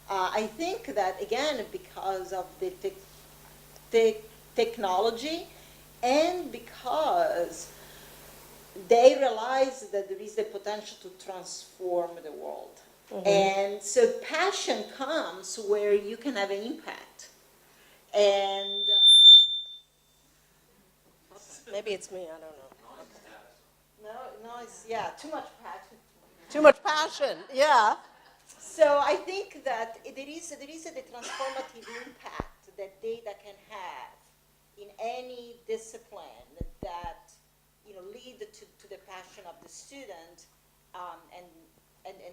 I think that, again, because of the technology, and because they realize that there is the potential to transform the world. Mm-hmm. And so passion comes where you can have an impact. And Maybe it's me, I don't know. it's too much passion. Too much passion, yeah. So I think that there is a transformative impact that data can have in any discipline that lead to the passion of the student and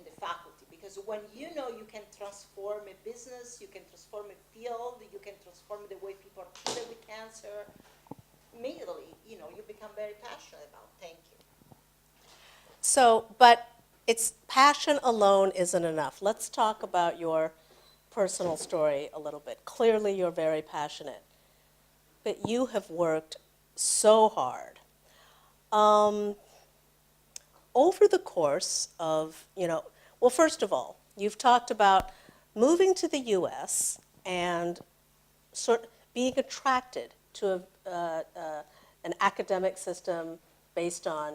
the faculty. Because when you can transform a business, you can transform a field, you can transform the way people are treated with cancer, immediately, you know, you become very passionate about. Thank you. So, but it's passion alone isn't enough. Let's talk about your personal story a little bit. Clearly, you're very passionate, but you have worked so hard. Um, Over the course of, well, first of all, you've talked about moving to the U.S. and sort being attracted to an academic system based on,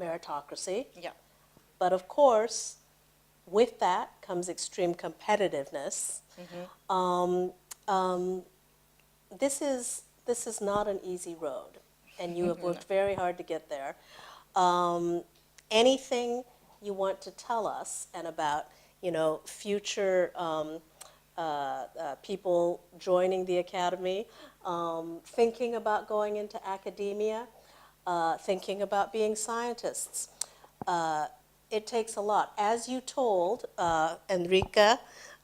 meritocracy. Yeah. But of course, with that comes extreme competitiveness. Um, um, this is not an easy road, and you have worked very hard to get there. Anything you want to tell us and about, future people joining the academy, thinking about going into academia, thinking about being scientists. It takes a lot. As you told Enrica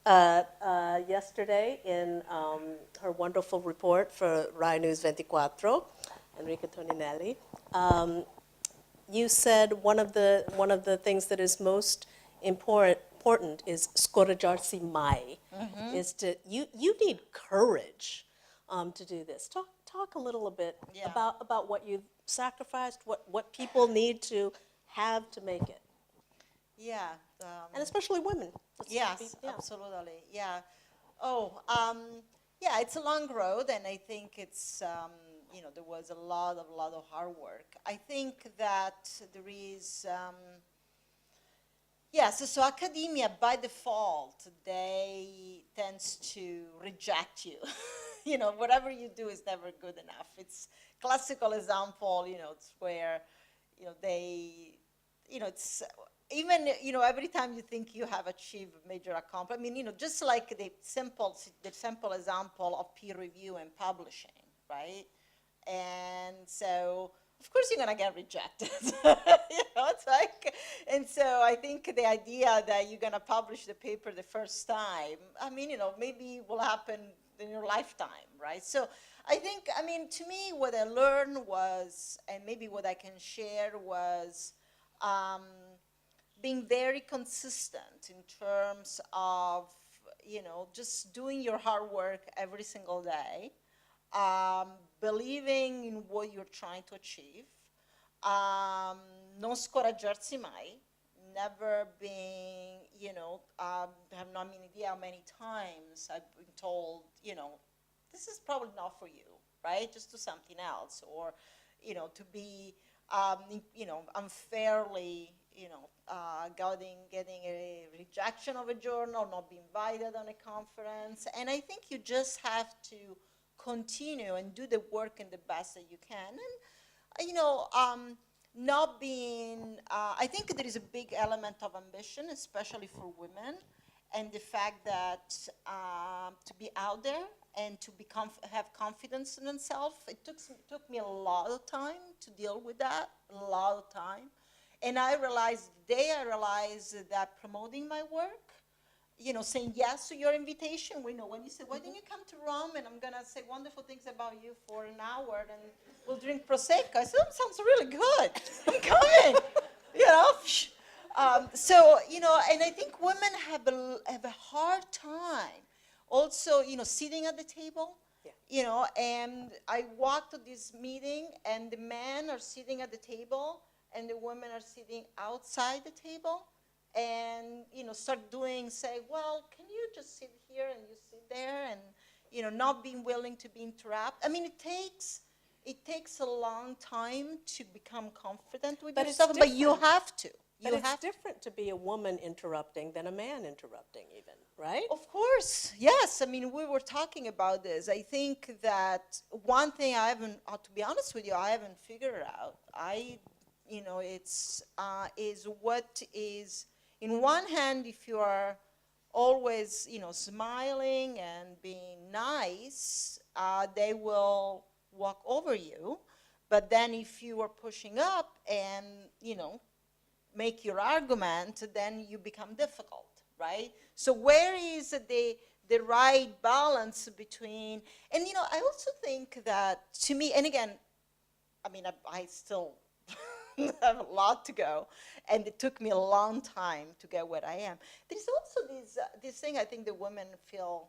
yesterday in her wonderful report for Rai News 24, Enrica Toninelli, you said one of the things that is most important is scoraggiarsi mai, is to you need courage to do this. Talk a little bit Yeah. about what you've sacrificed, what people need to have to make it, Yeah. and especially women. Yes, Yeah. absolutely. Yeah. Oh, yeah, it's a long road, and I think it's, there was a lot of hard work. I think that there is, yes, so academia by default, they tends to reject you. Whatever you do is never good enough. It's classical example, it's where, they, it's even, every time you think you have achieved major accomplishment, I mean, just like the simple example of peer review and publishing, right? And so, of course, you're going to get rejected. It's like, and so I think the idea that you're going to publish the paper the first time, I mean, maybe will happen in your lifetime, right? So I think, I mean, to me, what I learned was, and maybe what I can share was, being very consistent in terms of, just doing your hard work every single day, believing in what you're trying to achieve, non scoraggiarsi mai, never being, I have no idea how many times I've been told, this is probably not for you, right? Just do something else, or, to be, unfairly, getting a rejection of a journal, not being invited on a conference. And I think you just have to continue and do the work in the best that you can. And, not being, I think there is a big element of ambition, especially for women, and the fact that to be out there and to have confidence in themselves, it took me a lot of time to deal with that, a lot of time. And I realized, the day I realized that promoting my work, saying yes to your invitation, when you say, why don't you come to Rome and I'm going to say wonderful things about you for an hour and we'll drink Prosecco. I said, that sounds really good. I'm coming, So, and I think women have a hard time also, sitting at the table. Yeah. And I walked to this meeting and the men are sitting at the table and the women are sitting outside the table, and start say, well, can you just sit here and you sit there, and not being willing to be interrupted. I mean, it takes a long time to become confident with yourself, but you have to. But it's different to be a woman interrupting than a man interrupting, even, right? Of course, yes. I mean, we were talking about this. I think that one thing I haven't, to be honest with you, I haven't figured out. Is what is, in one hand, if you are always, smiling and being nice, they will walk over you. But then if you are pushing up and, make your argument, then you become difficult, right? So where is the right balance between, and I also think that, to me, and again, I mean, I still have a lot to go, and it took me a long time to get where I am. There's also this thing I think the women feel.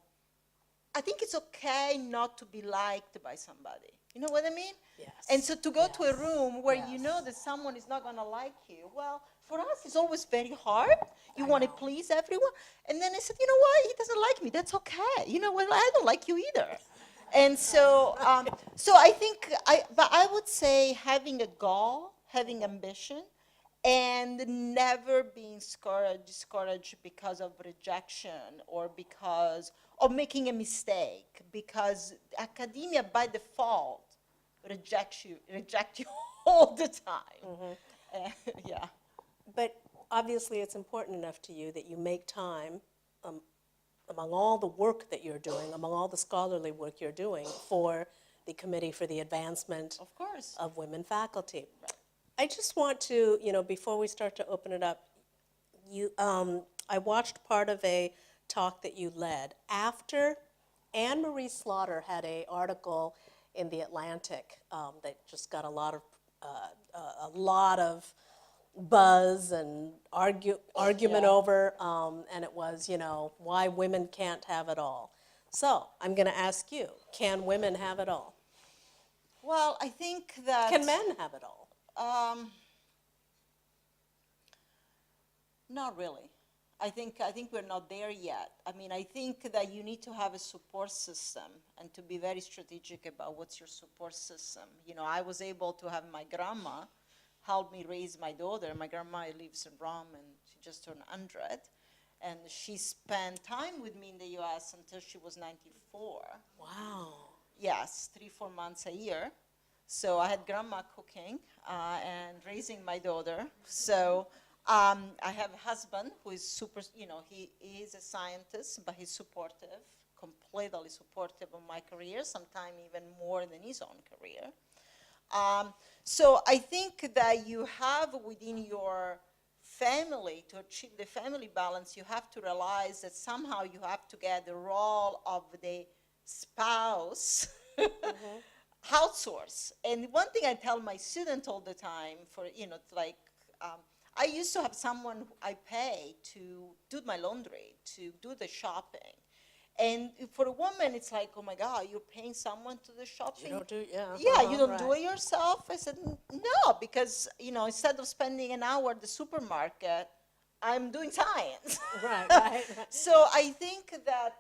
I think it's okay not to be liked by somebody. You know what I mean? Yes. And so to go to a Yes. room where you know that someone is not going to like you, well, for us, it's always very hard. You want to please everyone. And then I said, you know what? He doesn't like me. That's okay. You know what? I don't like you either. And so, so I think, but I would say having a goal, having ambition, and never being discouraged because of rejection or because of making a mistake, because academia by default reject you all the time. Yeah. But obviously, it's important enough to you that you make time among all the work that you're doing, among all the scholarly work you're doing for the Committee for the Advancement Of course. of Women Faculty. I just want to, before we start to open it up, I watched part of a talk that you led after Anne Marie Slaughter had an article in the Atlantic that just got a lot of buzz and argument over, and it was, why women can't have it all. So I'm going to ask you, can women have it all? Well, I think that. Can men have it all? Not really. I think we're not there yet. I mean, I think that you need to have a support system and to be very strategic about what's your support system. I was able to have my grandma help me raise my daughter. My grandma lives in Rome, and she just turned 100. And she spent time with me in the U.S. until she was 94. Wow. Yes, 3-4 months a year. So I had grandma cooking and raising my daughter. So I have a husband who is super, he is a scientist, but he's supportive, completely supportive of my career, sometimes even more than his own career. So I think that you have within your family, to achieve the family balance, you have to realize that somehow you have to get the role of the spouse outsource. And one thing I tell my students all the time, I used to have someone who I pay to do my laundry, to do the shopping. And for a woman, it's like, oh my God, you're paying someone to do the shopping? You don't do, yeah. Yeah, you don't do right. it yourself? I said, no, because, instead of spending an hour at the supermarket, I'm doing science. Right. So I think that,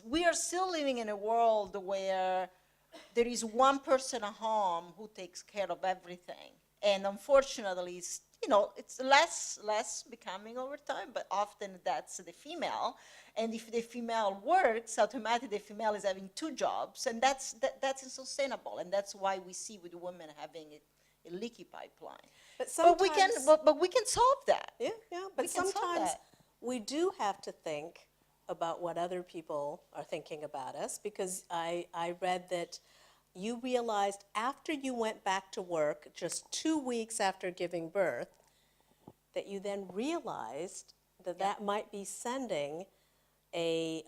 we are still living in a world where there is one person at home who takes care of everything. And unfortunately, it's less becoming over time, but often that's the female. And if the female works, automatically the female is having 2 jobs, and that's unsustainable. And that's why we see with women having a leaky pipeline. But we can solve that. Yeah, but We can solve sometimes that. we do have to think about what other people are thinking about us, because I read that you realized after you went back to work, just 2 weeks after giving birth, that you then realized that that might be sending a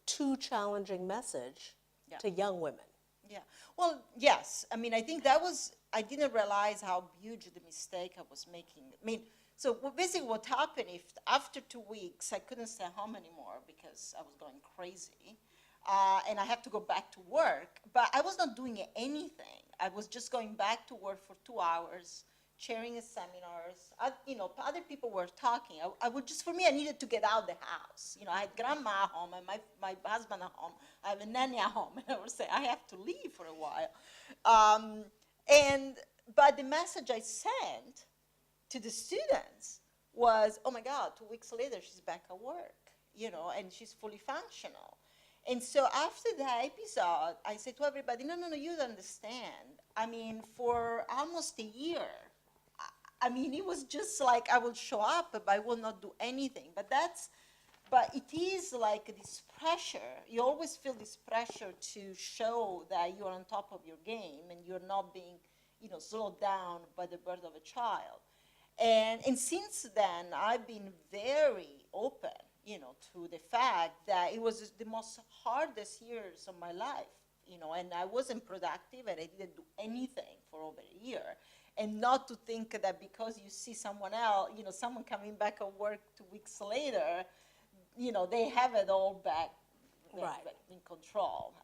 too challenging message to young women. Yeah. Well, yes. I mean, I think I didn't realize how huge the mistake I was making. I mean, so basically what happened, if after 2 weeks, I couldn't stay home anymore because I was going crazy. And I have to go back to work, but I was not doing anything. I was just going back to work for 2 hours, chairing seminars. Other people were talking. For me, I needed to get out of the house. I had grandma at home and my husband at home. I have a nanny at home, and I would say, I have to leave for a while. But the message I sent to the students was, oh my God, 2 weeks later, she's back at work, and she's fully functional. And so after that episode, I said to everybody, no, you don't understand. I mean, for almost a year, it was just like I will show up, but I will not do anything. But it is like this pressure. You always feel this pressure to show that you're on top of your game and you're not being, slowed down by the birth of a child. And since then, I've been very open, to the fact that it was the most hardest years of my life and I wasn't productive and I didn't do anything for over a year. And not to think that because you see someone else, someone coming back at work 2 weeks later, they have it all back Right. in control.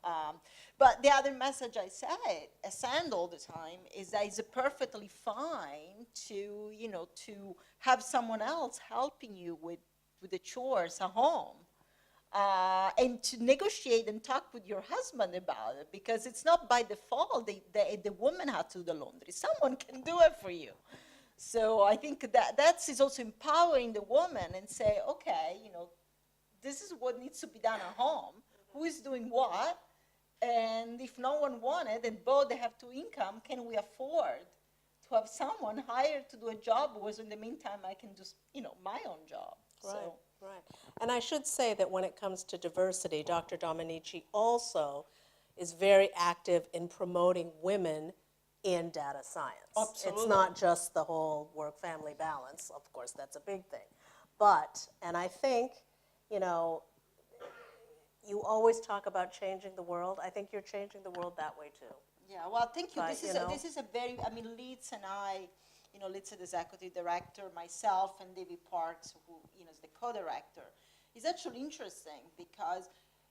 But the other message I send all the time is that it's perfectly fine to, to have someone else helping you with the chores at home. And to negotiate and talk with your husband about it, because it's not by default the woman has to do the laundry. Someone can do it for you. So I think that is also empowering the woman and say, okay, this is what needs to be done at home. Who is doing what? And if no one wanted, and both they have two income, can we afford to have someone hired to do a job, whereas in the meantime I can do, my own job. Right, So. right. And I should say that when it comes to diversity, Dr. Dominici also is very active in promoting women in data science. Absolutely. It's not just the whole work-family balance. Of course, that's a big thing. But, and I think, you always talk about changing the world. I think you're changing the world that way too. Yeah, well, thank you. But, This is a very, Leeds and I, Leeds is the executive director, myself and David Parks, who, is the co-director. It's actually interesting because,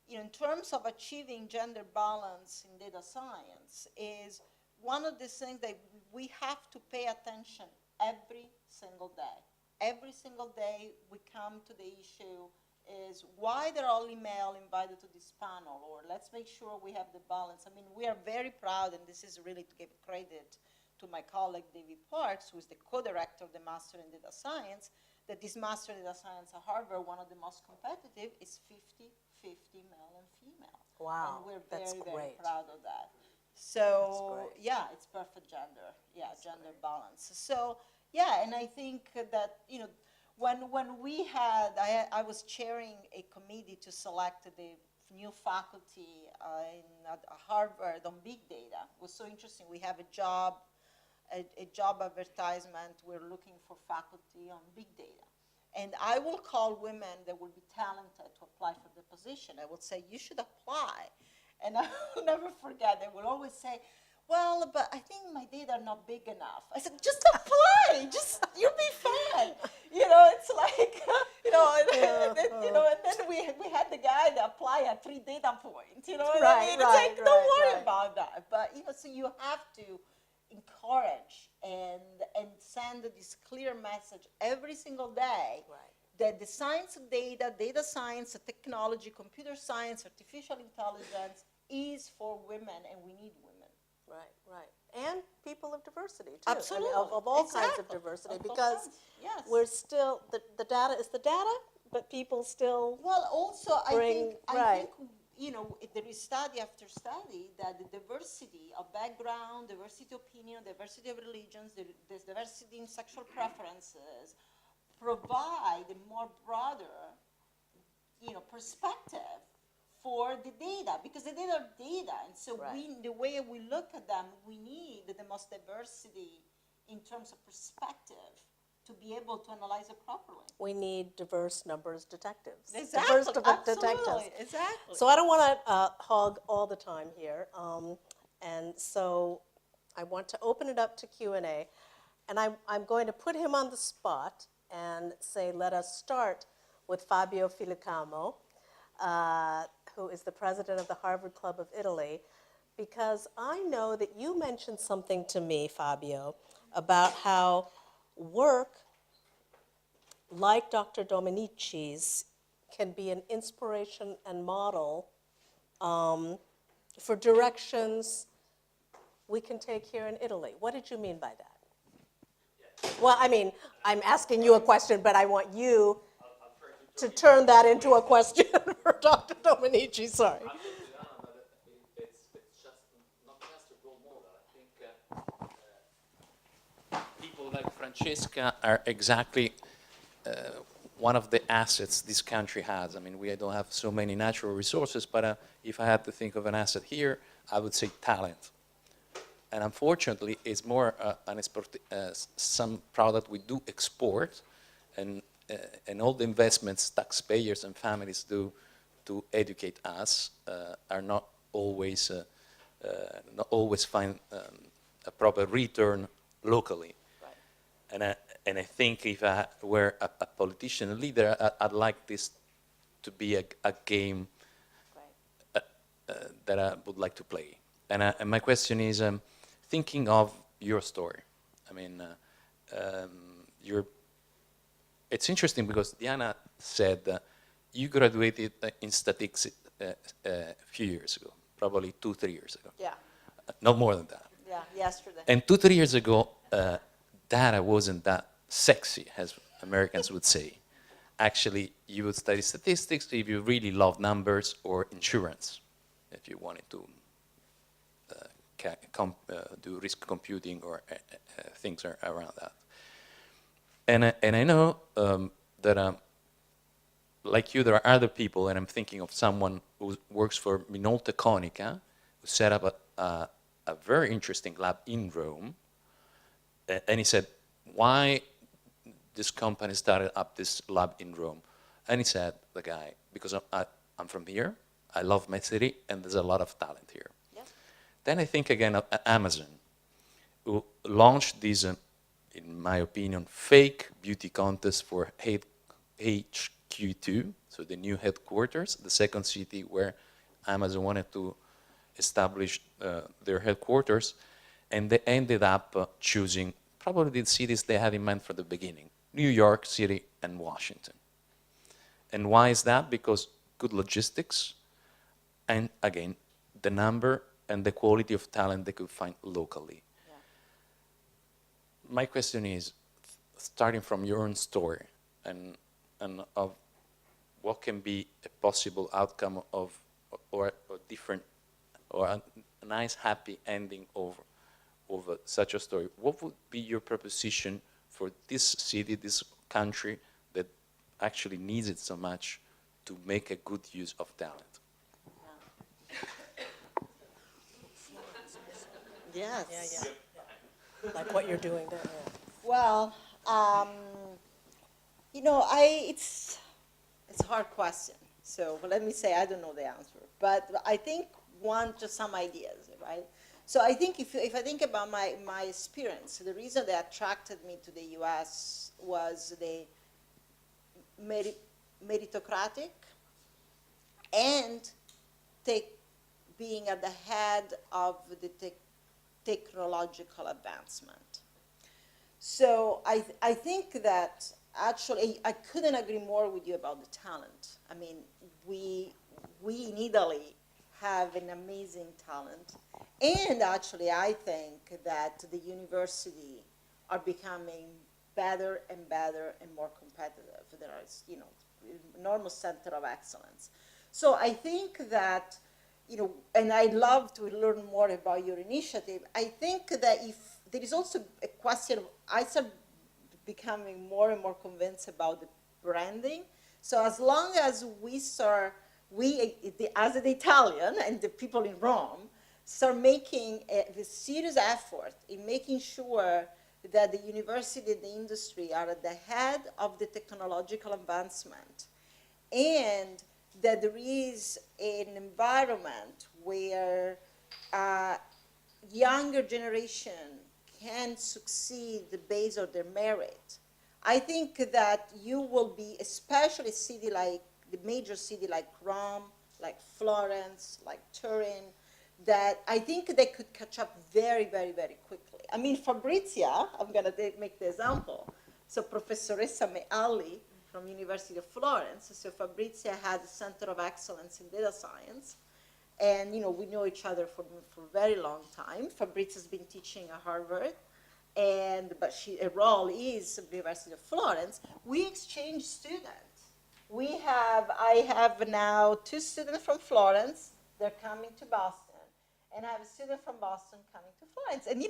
in terms of achieving gender balance in data science is one of the things that we have to pay attention every single day. Every single day we come to the issue is why there are only male invited to this panel, or let's make sure we have the balance. We are very proud, and this is really to give credit to my colleague David Parks, who is the co-director of the Master in Data Science, that this Master in Data Science at Harvard, one of the most competitive, is 50-50 male and female. Wow, And we're that's very, great. very proud of that. So, great. yeah, it's perfect gender. Yeah, gender balance. So, yeah, and I think that, when we had, I was chairing a committee to select the new faculty at Harvard on big data. It was so interesting. We have a job advertisement. We're looking for faculty on big data. And I will call women that would be talented to apply for the position. I would say, you should apply. And I will never forget, they will always say, well, but I think my data are not big enough. I said, just apply, you'll be fine. It's like, and then we had the guy that applied at 3 data points, what I mean? It's like, don't worry about that. But, so you have to encourage and send this clear message every single day that the science of data, data science, technology, computer science, artificial intelligence is for women, and we need women. Right. And people of diversity, too. Absolutely. Of all kinds of diversity, because we're still, the data is the data, but people still Well, also, I bring, think, there is study after study that the diversity of background, diversity of opinion, diversity of religions, there's diversity in sexual preferences, provide a more broader, perspective for the data, because the data are data, and so the way we look at them, we need the most diversity in terms of perspective to be able to analyze it properly. we need diverse numbers detectives. Exactly, Diverse detectives. absolutely, exactly. So I don't want to hog all the time here, and so I want to open it up to Q&A, and I'm going to put him on the spot and say, let us start with Fabio Filicamo, who is the president of the Harvard Club of Italy, because I know that you mentioned something to me, Fabio, about how work like Dr. Dominici's can be an inspiration and model for directions we can take here in Italy. What did you mean by that? Well, I'm asking you a question, but I want you to turn that into a question for Dr. Dominici, sorry. It's just not just a role model. I think people like Francesca are exactly one of the assets this country has. We don't have so many natural resources, but if I had to think of an asset here, I would say talent. And unfortunately, it's more some product we do export, and all the investments taxpayers and families do to educate us are not always not always find a proper return locally. Right. And I think if I were a politician, a leader, I'd like this to be a game Right. that I would like to play. And my question is, thinking of your story. I mean, it's interesting because Deanna said you graduated in statistics a few years ago, probably 2-3 years ago. Yeah. Not more than that. Yeah. Yesterday. And 2-3 years ago, data wasn't that sexy, as Americans would say. Actually, you would study statistics if you really love numbers, or insurance, if you wanted to do risk computing or things around that. And I know that, like you, there are other people, and I'm thinking of someone who works for Minolta Konica, who set up a very interesting lab in Rome. And he said, why this company started up this lab in Rome? And he said, the guy, because I'm from here, I love my city, and there's a lot of talent here. Yeah. Then I think again of Amazon, who launched this, in my opinion, fake beauty contest for HQ2, so the new headquarters, the second city where Amazon wanted to establish their headquarters, and they ended up choosing probably the cities they had in mind from the beginning, New York City and Washington. And why is that? Because good logistics, and again, the number and the quality of talent they could find locally. Yeah. My question is, starting from your own story, and of what can be a possible outcome of, or different, or a nice happy ending of such a story, what would be your proposition for this city, this country that actually needs it so much to make a good use of talent? Yes. Yeah, yeah. Like what you're doing there. Yeah. Well, it's a hard question. So let me say I don't know the answer, but I think just some ideas, right? So I think if I think about my experience, the reason that attracted me to the U.S. was the meritocratic and being at the head of the technological advancement. So I think that actually I couldn't agree more with you about the talent. I mean, we in Italy have an amazing talent, and actually I think that the university are becoming better and better and more competitive. There are, enormous center of excellence. So I think that, and I'd love to learn more about your initiative. I think that if there is also a question of, I start becoming more and more convinced about the branding. So as long as as an Italian and the people in Rome, start making the serious effort in making sure that the university and the industry are at the head of the technological advancement, and that there is an environment where younger generation can succeed based on their merit. I think that you will be, especially the major city like Rome, like Florence, like Turin, that I think they could catch up very, very, very quickly. I mean, Fabrizia, I'm going to make the example. So Professoressa Mealli from University of Florence. So Fabrizia had a Center of Excellence in Data Science. And, we know each other for a very long time. Fabrizia's been teaching at Harvard, but her role is at the University of Florence. We exchange students. I have now 2 students from Florence. They're coming to Boston. And I have a student from Boston coming to Florence. And,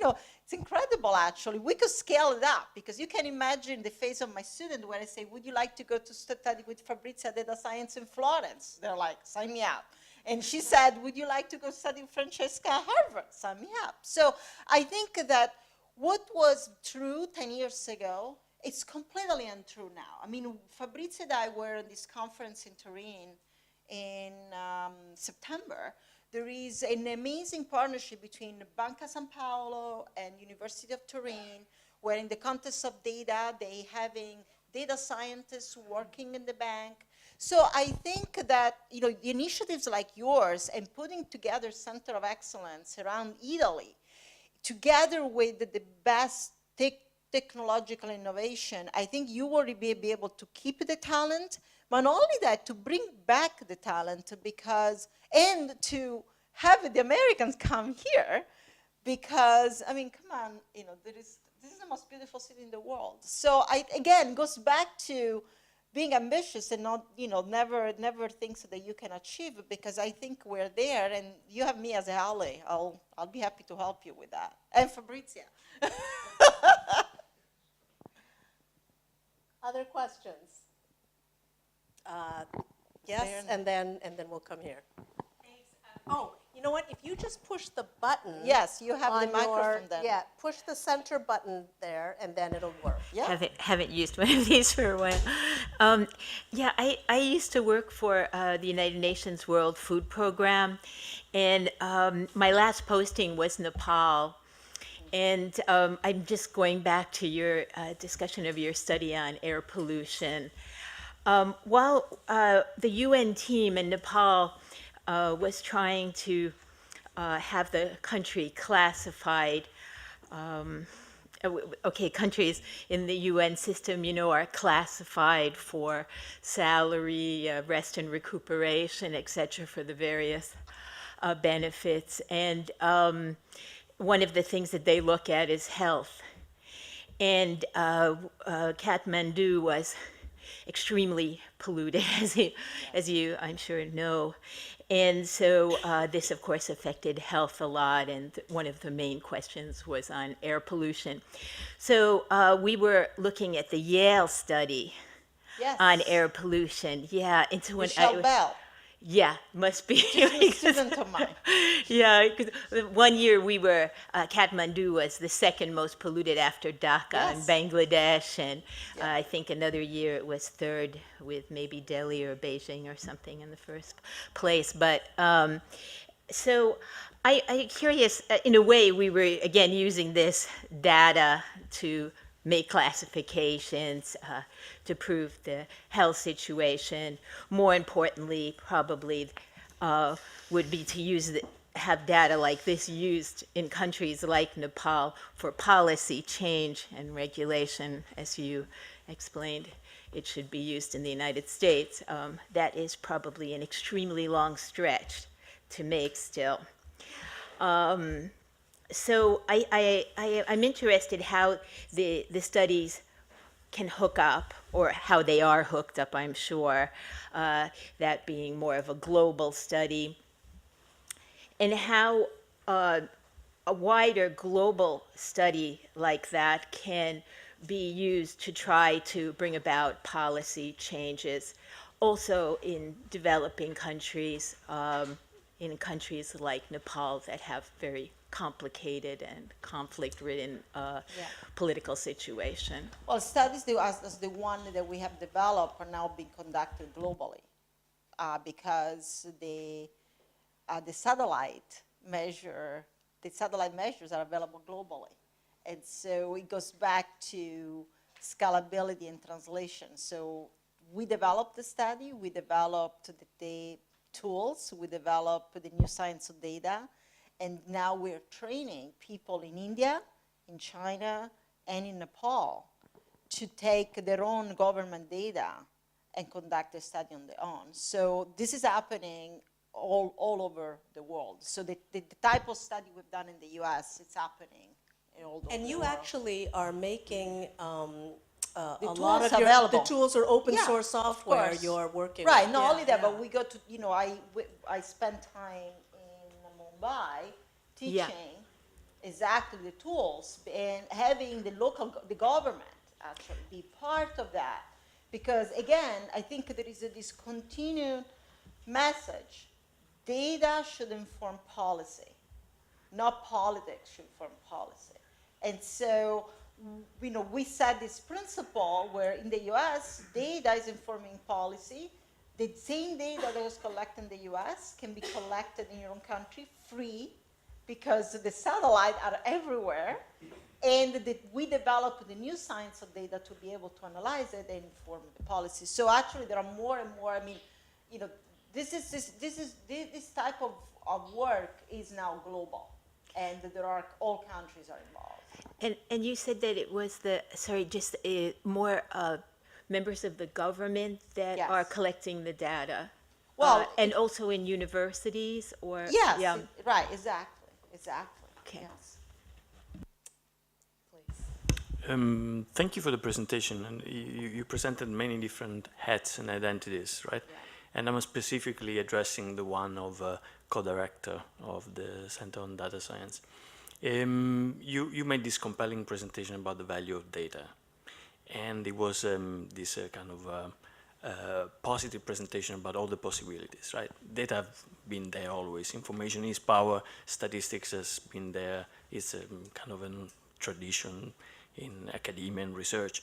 it's incredible, actually. We could scale it up, because you can imagine the face of my student when I say, would you like to go to study with Fabrizia Data Science in Florence? They're like, sign me up. And she said, would you like to go study with Francesca at Harvard? Sign me up. So I think that what was true 10 years ago, it's completely untrue now. I mean, Fabrizia and I were at this conference in Turin in September, There is an amazing partnership between Banca San Paolo and University of Turin, where in the context of data, they having data scientists working in the bank. So I think that initiatives like yours and putting together center of excellence around Italy, together with the best technological innovation, I think you will be able to keep the talent, but not only that, to bring back the talent and to have the Americans come here, because, I mean, come on, this is the most beautiful city in the world. So again, goes back to being ambitious and not, never things that you can achieve, because I think we're there, and you have me as an ally. I'll be happy to help you with that. And Fabrizia. Other questions? Yes, and then we'll come here. Oh, you know what? If you just push the button. Yes, you have the on microphone then. Yeah, push the center button there, and then it'll work. Yeah. Haven't used one of these for a while. Yeah, I used to work for the United Nations World Food Program, and my last posting was Nepal. And I'm just going back to your discussion of your study on air pollution. While the UN team in Nepal was trying to have the country classified, countries in the UN system, are classified for salary, rest and recuperation, et cetera, for the various benefits. And one of the things that they look at is health. And Kathmandu was extremely polluted, as you I'm sure know. And so this, of course, affected health a lot, and one of the main questions was on air pollution. So we were looking at the Yale study on air pollution. Yeah, and so when Michelle Bell. Yeah, must be. A student of mine. Yeah, because one year we were, Kathmandu was the second most polluted after Dhaka in Bangladesh, and I think another year it was third, with maybe Delhi or Beijing or something in the first place. But so I'm curious, in a way, we were again using this data to make classifications, to prove the health situation. More importantly, probably would be to have data like this used in countries like Nepal for policy change and regulation. As you explained, it should be used in the United States. That is probably an extremely long stretch to make still. So I'm interested how the studies can hook up, or how they are hooked up, I'm sure, that being more of a global study, and how a wider global study like that can be used to try to bring about policy changes, also in developing countries, in countries like Nepal that have very complicated and conflict-ridden political situation. Well, studies as the one that we have developed are now being conducted globally, because the satellite measures are available globally. And so it goes back to scalability and translation. So we developed the study, we developed the tools, we developed the new science of data, and now we're training people in India, in China, and in Nepal to take their own government data and conduct a study on their own. So this is happening all over the world. So the type of study we've done in the US, it's happening all over the world. And you actually are making a tools lot of available. the tools are open Yeah, source software course. you're working Right, with. not Yeah, only that, yeah. but we go to, I spent time in Mumbai teaching exactly the tools and having the government actually be part of that. Because again, I think there is this continued message. Data should inform policy, not politics should inform policy. And so, we set this principle where in the US, data is informing policy, the same data that was collected in the US can be collected in your own country free because the satellites are everywhere. And we developed the new science of data to be able to analyze it and inform the policy. So actually, there are more and more. I mean, you know, this type of work is now global, and there are all countries are involved. And you said that it was more members of the government that are Yes. collecting the data. Well, and also in universities or Yes, yeah. right, exactly. Okay. Yes. Please. Thank you for the presentation. And you presented many different hats and identities, right? Yeah. And I'm specifically addressing the one of co-director of the Center on Data Science. You made this compelling presentation about the value of data. And it was this kind of positive presentation about all the possibilities, right? Data have been there always. Information is power. Statistics has been there. It's kind of a tradition in academia and research.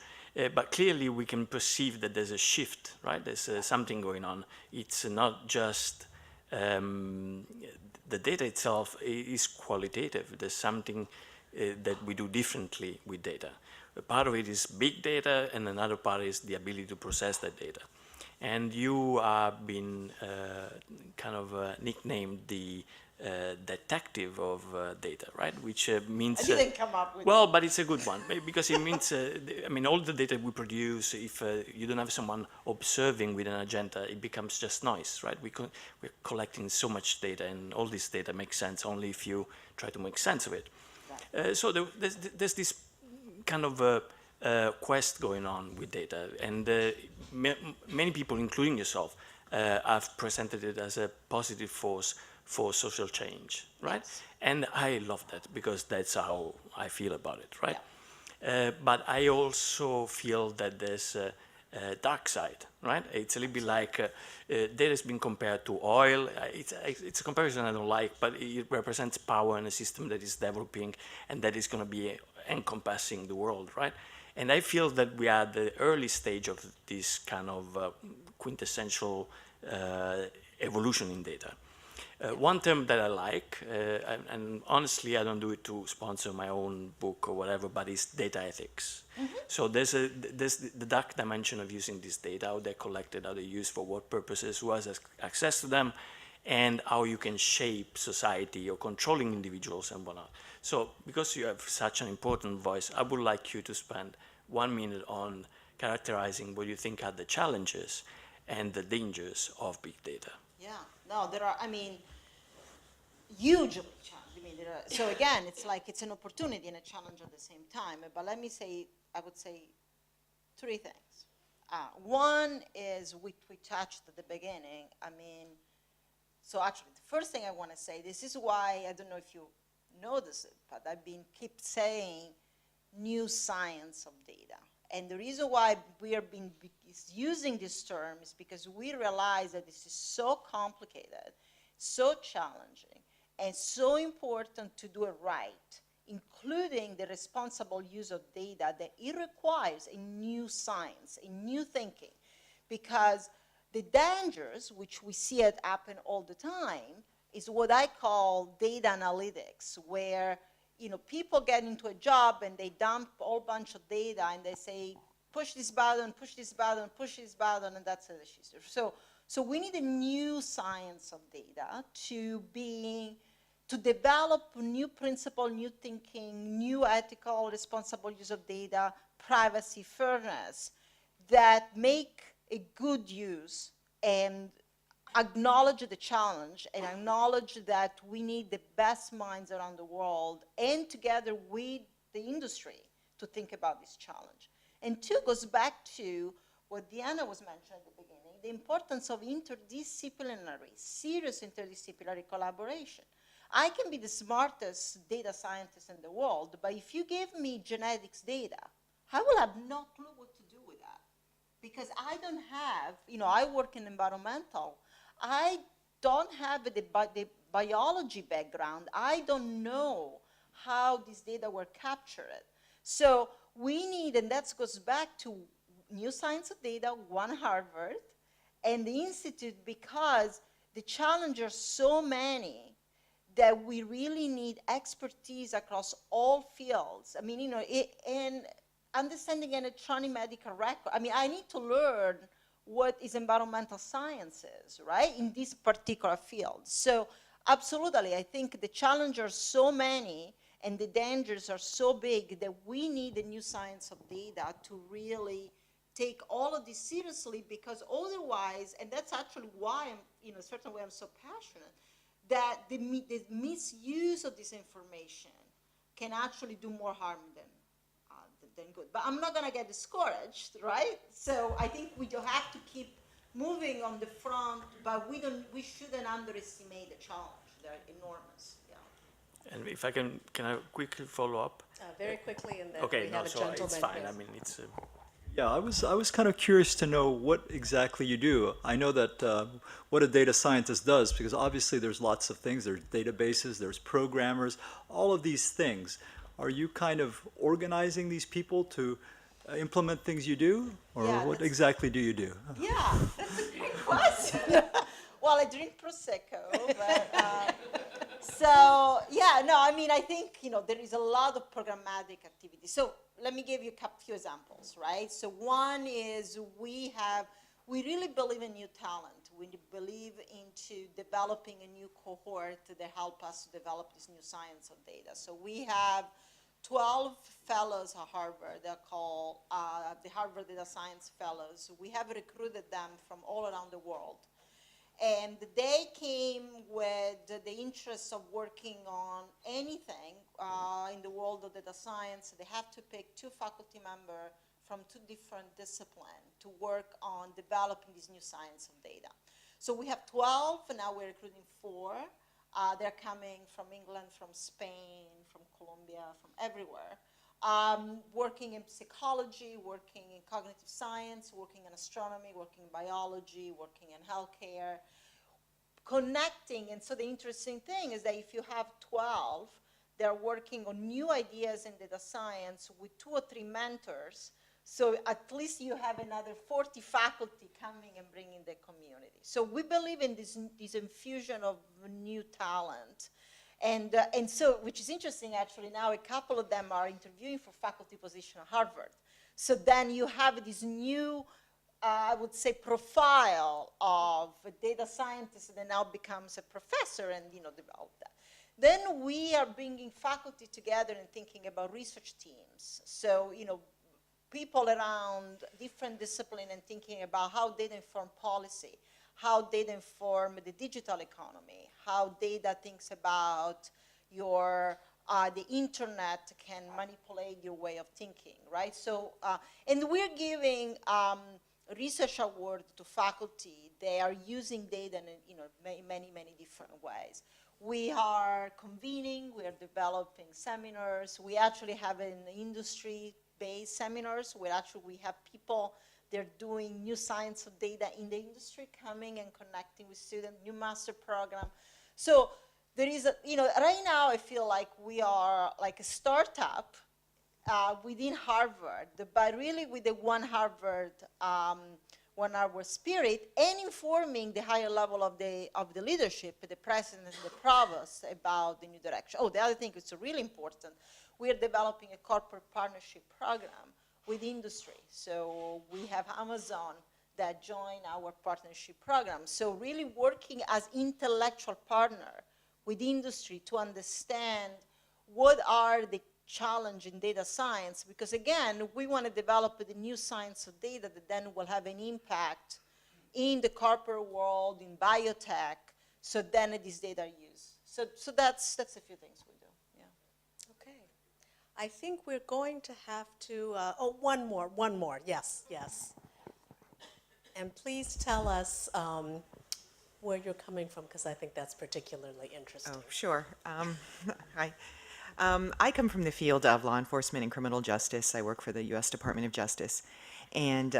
But clearly we can perceive that there's a shift, right? There's something going on. It's not just the data itself is qualitative. There's something that we do differently with data. A part of it is big data, and another part is the ability to process that data. And you have been kind of nicknamed the detective of data, right? Which means... I didn't come up with well, but it's a good one, because it means, I mean, all the data we produce, if you don't have someone observing with an agenda, it becomes just noise, right? We're collecting so much data, and all this data makes sense only if you try to make sense of it. Right. So there's this kind of quest going on with data, and many people, including yourself, have presented it as a positive force for social change, right? Yes. And I love that, because that's how I feel about it, right? Yeah. But I also feel that there's a dark side, right? It's a little bit like data has been compared to oil. It's a comparison I don't like, but it represents power in a system that is developing and that is going to be encompassing the world, right? And I feel that we are at the early stage of this kind of quintessential evolution in data. One term that I like, and honestly I don't do it to sponsor my own book or whatever, but it's data ethics. Mm-hmm. So there's the dark dimension of using this data, how they're collected, how they're used, for what purposes, who has access to them, and how you can shape society or controlling individuals and whatnot. So because you have such an important voice, I would like you to spend 1 minute on characterizing what you think are the challenges and the dangers of big data. Yeah, no, there are, I mean, hugely challenging. I mean, there are, so again, it's like it's an opportunity and a challenge at the same time. But let me say, I would say 3 things. One is we touched at the beginning. I mean, so actually, the first thing I want to say, this is why, I don't know if you notice it, but I've been keep saying new science of data. And the reason why we are using this term is because we realize that this is so complicated, so challenging, and so important to do it right, including the responsible use of data, that it requires a new science, a new thinking. Because the dangers, which we see it happen all the time, is what I call data analytics, where people get into a job and they dump a whole bunch of data and they say, push this button, push this button, push this button, and that's it. So we need a new science of data to develop new principle, new thinking, new ethical, responsible use of data, privacy, fairness, that make a good use and acknowledge the challenge and acknowledge that we need the best minds around the world and together with the industry to think about this challenge. And 2 goes back to what Deanna was mentioning at the beginning, the importance of interdisciplinary, serious interdisciplinary collaboration. I can be the smartest data scientist in the world, but if you give me genetics data, I will have no clue what to do with that. Because I don't have, I work in environmental, I don't have the biology background. I don't know how these data were captured. So we need, and that goes back to new science of data, one Harvard, and the Institute because the challenges are so many that we really need expertise across all fields. I mean, and understanding electronic medical record. I mean, I need to learn what is environmental sciences, right, in this particular field. So absolutely, I think the challenges are so many and the dangers are so big that we need a new science of data to really take all of this seriously, because otherwise, and that's actually why I'm, a certain way I'm so passionate, that the misuse of this information can actually do more harm than good. But I'm not going to get discouraged, right? So I think we do have to keep moving on the front, but we shouldn't underestimate the challenge. They're enormous. Yeah. And if I can I quickly follow up? Very quickly, and then Okay, we no, have a so gentleman it's fine. here. I mean, it's. Yeah, I was kind of curious to know what exactly you do. I know that what a data scientist does, because obviously there's lots of things. There's databases, there's programmers, all of these things. Are you kind of organizing these people to implement things you do? Or Yeah, what that's- exactly do you do? Yeah, that's a great question. Well, I drink Prosecco, but so yeah, no, I mean, I think, there is a lot of programmatic activity. So let me give you a few examples, right? So one is we really believe in new talent. We believe into developing a new cohort that help us develop this new science of data. So we have 12 fellows at Harvard. They're called the Harvard Data Science Fellows. We have recruited them from all around the world. And they came with the interest of working on anything in the world of data science. They have to pick 2 faculty members from 2 different disciplines to work on developing this new science of data. So we have 12, and now we're recruiting 4. They're coming from England, from Spain, from Colombia, from everywhere. Working in psychology, working in cognitive science, working in astronomy, working in biology, working in healthcare, connecting. And so the interesting thing is that if you have 12, they're working on new ideas in data science with 2 or 3 mentors. So at least you have another 40 faculty coming and bringing the community. So we believe in this infusion of new talent. And so, which is interesting, actually, now a couple of them are interviewing for faculty position at Harvard. So then you have this new, I would say, profile of a data scientist that now becomes a professor and, develop that. Then we are bringing faculty together and thinking about research teams. So, people around different disciplines and thinking about how data inform policy, how data inform the digital economy, how data thinks about the internet can manipulate your way of thinking, right? So, and we're giving research award to faculty. They are using data in many, many different ways. We are convening, we are developing seminars. We actually have an industry-based seminars where actually we have people, they're doing new science of data in the industry, coming and connecting with students, new master program. So there is right now I feel like we are like a startup within Harvard, but really with the one Harvard, 1 hour spirit, and informing the higher level of the leadership, the president and the provost, about the new direction. Oh, the other thing is really important. We are developing a corporate partnership program with industry. So we have Amazon that join our partnership program. So really working as intellectual partner with industry to understand what are the challenge in data science, because again, we want to develop the new science of data that then will have an impact in the corporate world, in biotech, so then these data are used. So that's a few things we do, yeah. Okay. I think we're going to have to, one more, yes. And please tell us where you're coming from, because I think that's particularly interesting. Oh, sure. Hi. I come from the field of law enforcement and criminal justice. I work for the U.S. Department of Justice. And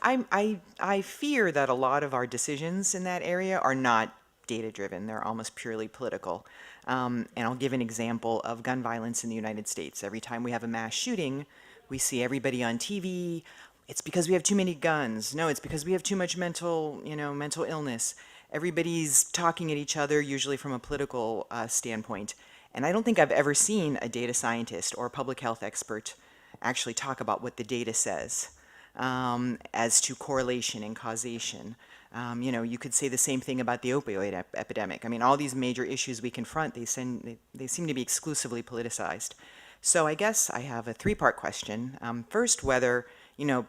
I fear that a lot of our decisions in that area are not data-driven. They're almost purely political. And I'll give an example of gun violence in the United States. Every time we have a mass shooting, we see everybody on TV it's because we have too many guns. No, it's because we have too much mental illness. Everybody's talking at each other, usually from a political standpoint. And I don't think I've ever seen a data scientist or a public health expert actually talk about what the data says as to correlation and causation. You could say the same thing about the opioid epidemic. I mean, all these major issues we confront, they seem to be exclusively politicized. So I guess I have a three-part question. First, whether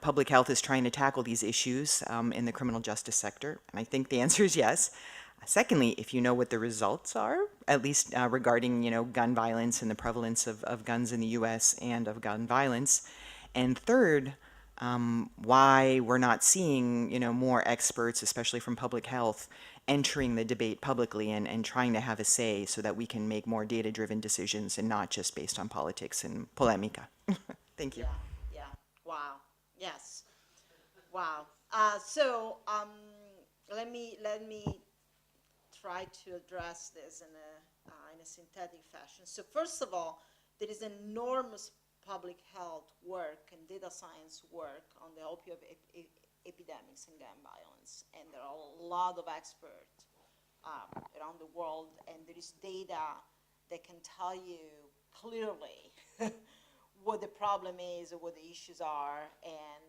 public health is trying to tackle these issues in the criminal justice sector, and I think the answer is yes. Secondly, if you know what the results are, at least regarding gun violence and the prevalence of guns in the U.S. and of gun violence. And third, why we're not seeing more experts, especially from public health, entering the debate publicly and trying to have a say so that we can make more data-driven decisions and not just based on politics and polemica. Thank you. Yeah. Wow. Yes. Wow. So let me try to address this in a synthetic fashion. So first of all, there is enormous public health work and data science work on the opioid epidemics and gun violence, and there are a lot of experts around the world, and there is data that can tell you clearly what the problem is or what the issues are, and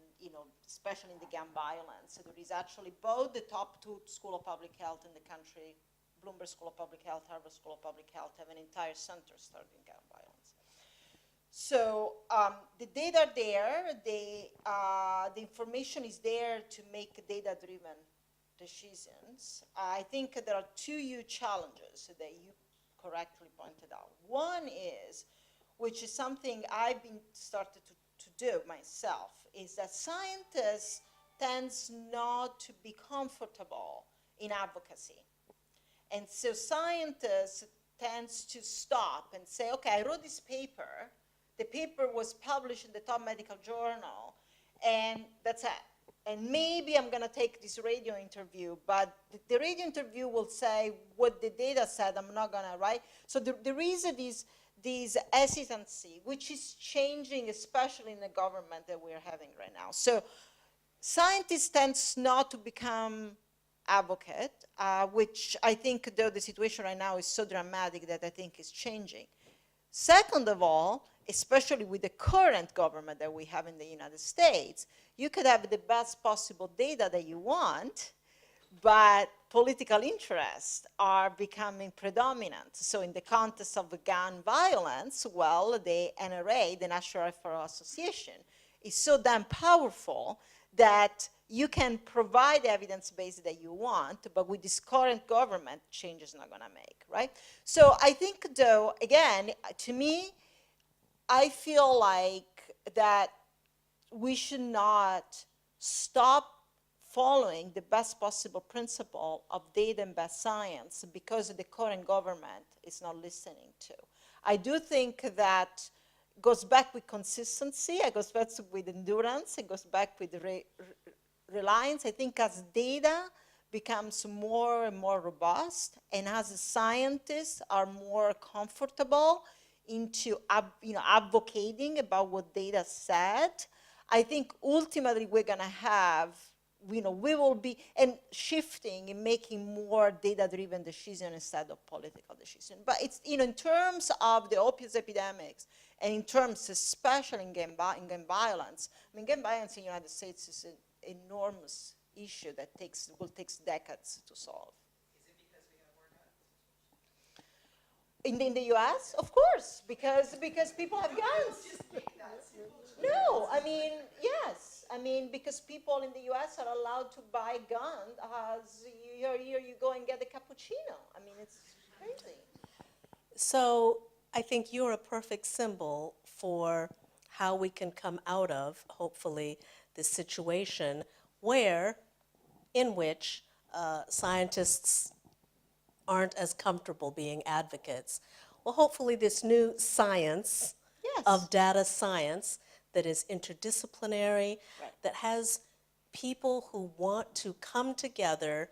especially in the gun violence. So there is actually both the top two school of public health in the country, Bloomberg School of Public Health, Harvard School of Public Health, have an entire center studying gun violence. So the data are there, the information is there to make data-driven decisions. I think there are two huge challenges that you correctly pointed out. One is, which is something I've been started to do myself, is that scientists tends not to be comfortable in advocacy. And so scientists tends to stop and say, okay, I wrote this paper, the paper was published in the top medical journal, and that's it. And maybe I'm going to take this radio interview, but the radio interview will say what the data said, I'm not going to, right? So there is this hesitancy, which is changing, especially in the government that we're having right now. So scientists tends not to become advocate, which I think, though the situation right now is so dramatic that I think is changing. Second of all, especially with the current government that we have in the United States, you could have the best possible data that you want, but political interests are becoming predominant. So in the context of the gun violence, well, the NRA, the National Rifle Association, is so damn powerful that you can provide evidence base that you want, but with this current government, change is not going to make, right? So I think, though, again, to me, I feel like that we should not stop following the best possible principle of data and best science because the current government is not listening to. I do think that goes back with consistency, it goes back with endurance, it goes back with reliance. I think as data becomes more and more robust, and as scientists are more comfortable into advocating about what data said, I think ultimately we're going to have, we will be and shifting and making more data-driven decisions instead of political decisions. But it's, in terms of the opioid epidemics, and in terms especially in gun violence, I mean, gun violence in the United States is an enormous issue that will take decades to solve. In the U.S., of course, because people have guns. No, I mean, yes. I mean, because people in the U.S. are allowed to buy guns as here you go and get a cappuccino. I mean, it's crazy. So I think you're a perfect symbol for how we can come out of, hopefully, this situation in which scientists aren't as comfortable being advocates. Well, hopefully this new science of data science that is interdisciplinary, that has people who want to come together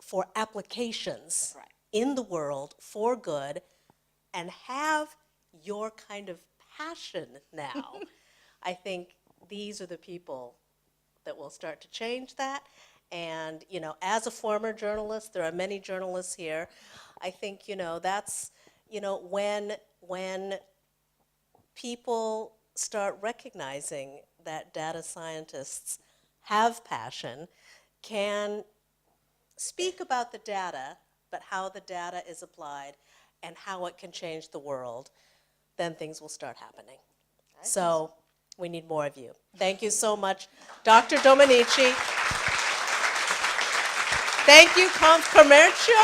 for applications in the world for good and have your kind of passion now, I think these are the people that will start to change that. And, you know, as a former journalist, there are many journalists here. I think, you know, that's, you know, when people start recognizing that data scientists have passion, can speak about the data, but how the data is applied and how it can change the world, then things will start happening. So we need more of you. Thank you so much, Dr. Dominici. Thank you, Confcommercio,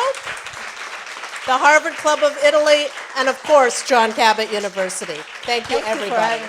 the Harvard Club of Italy, and of course, John Cabot University. Thank you, everybody.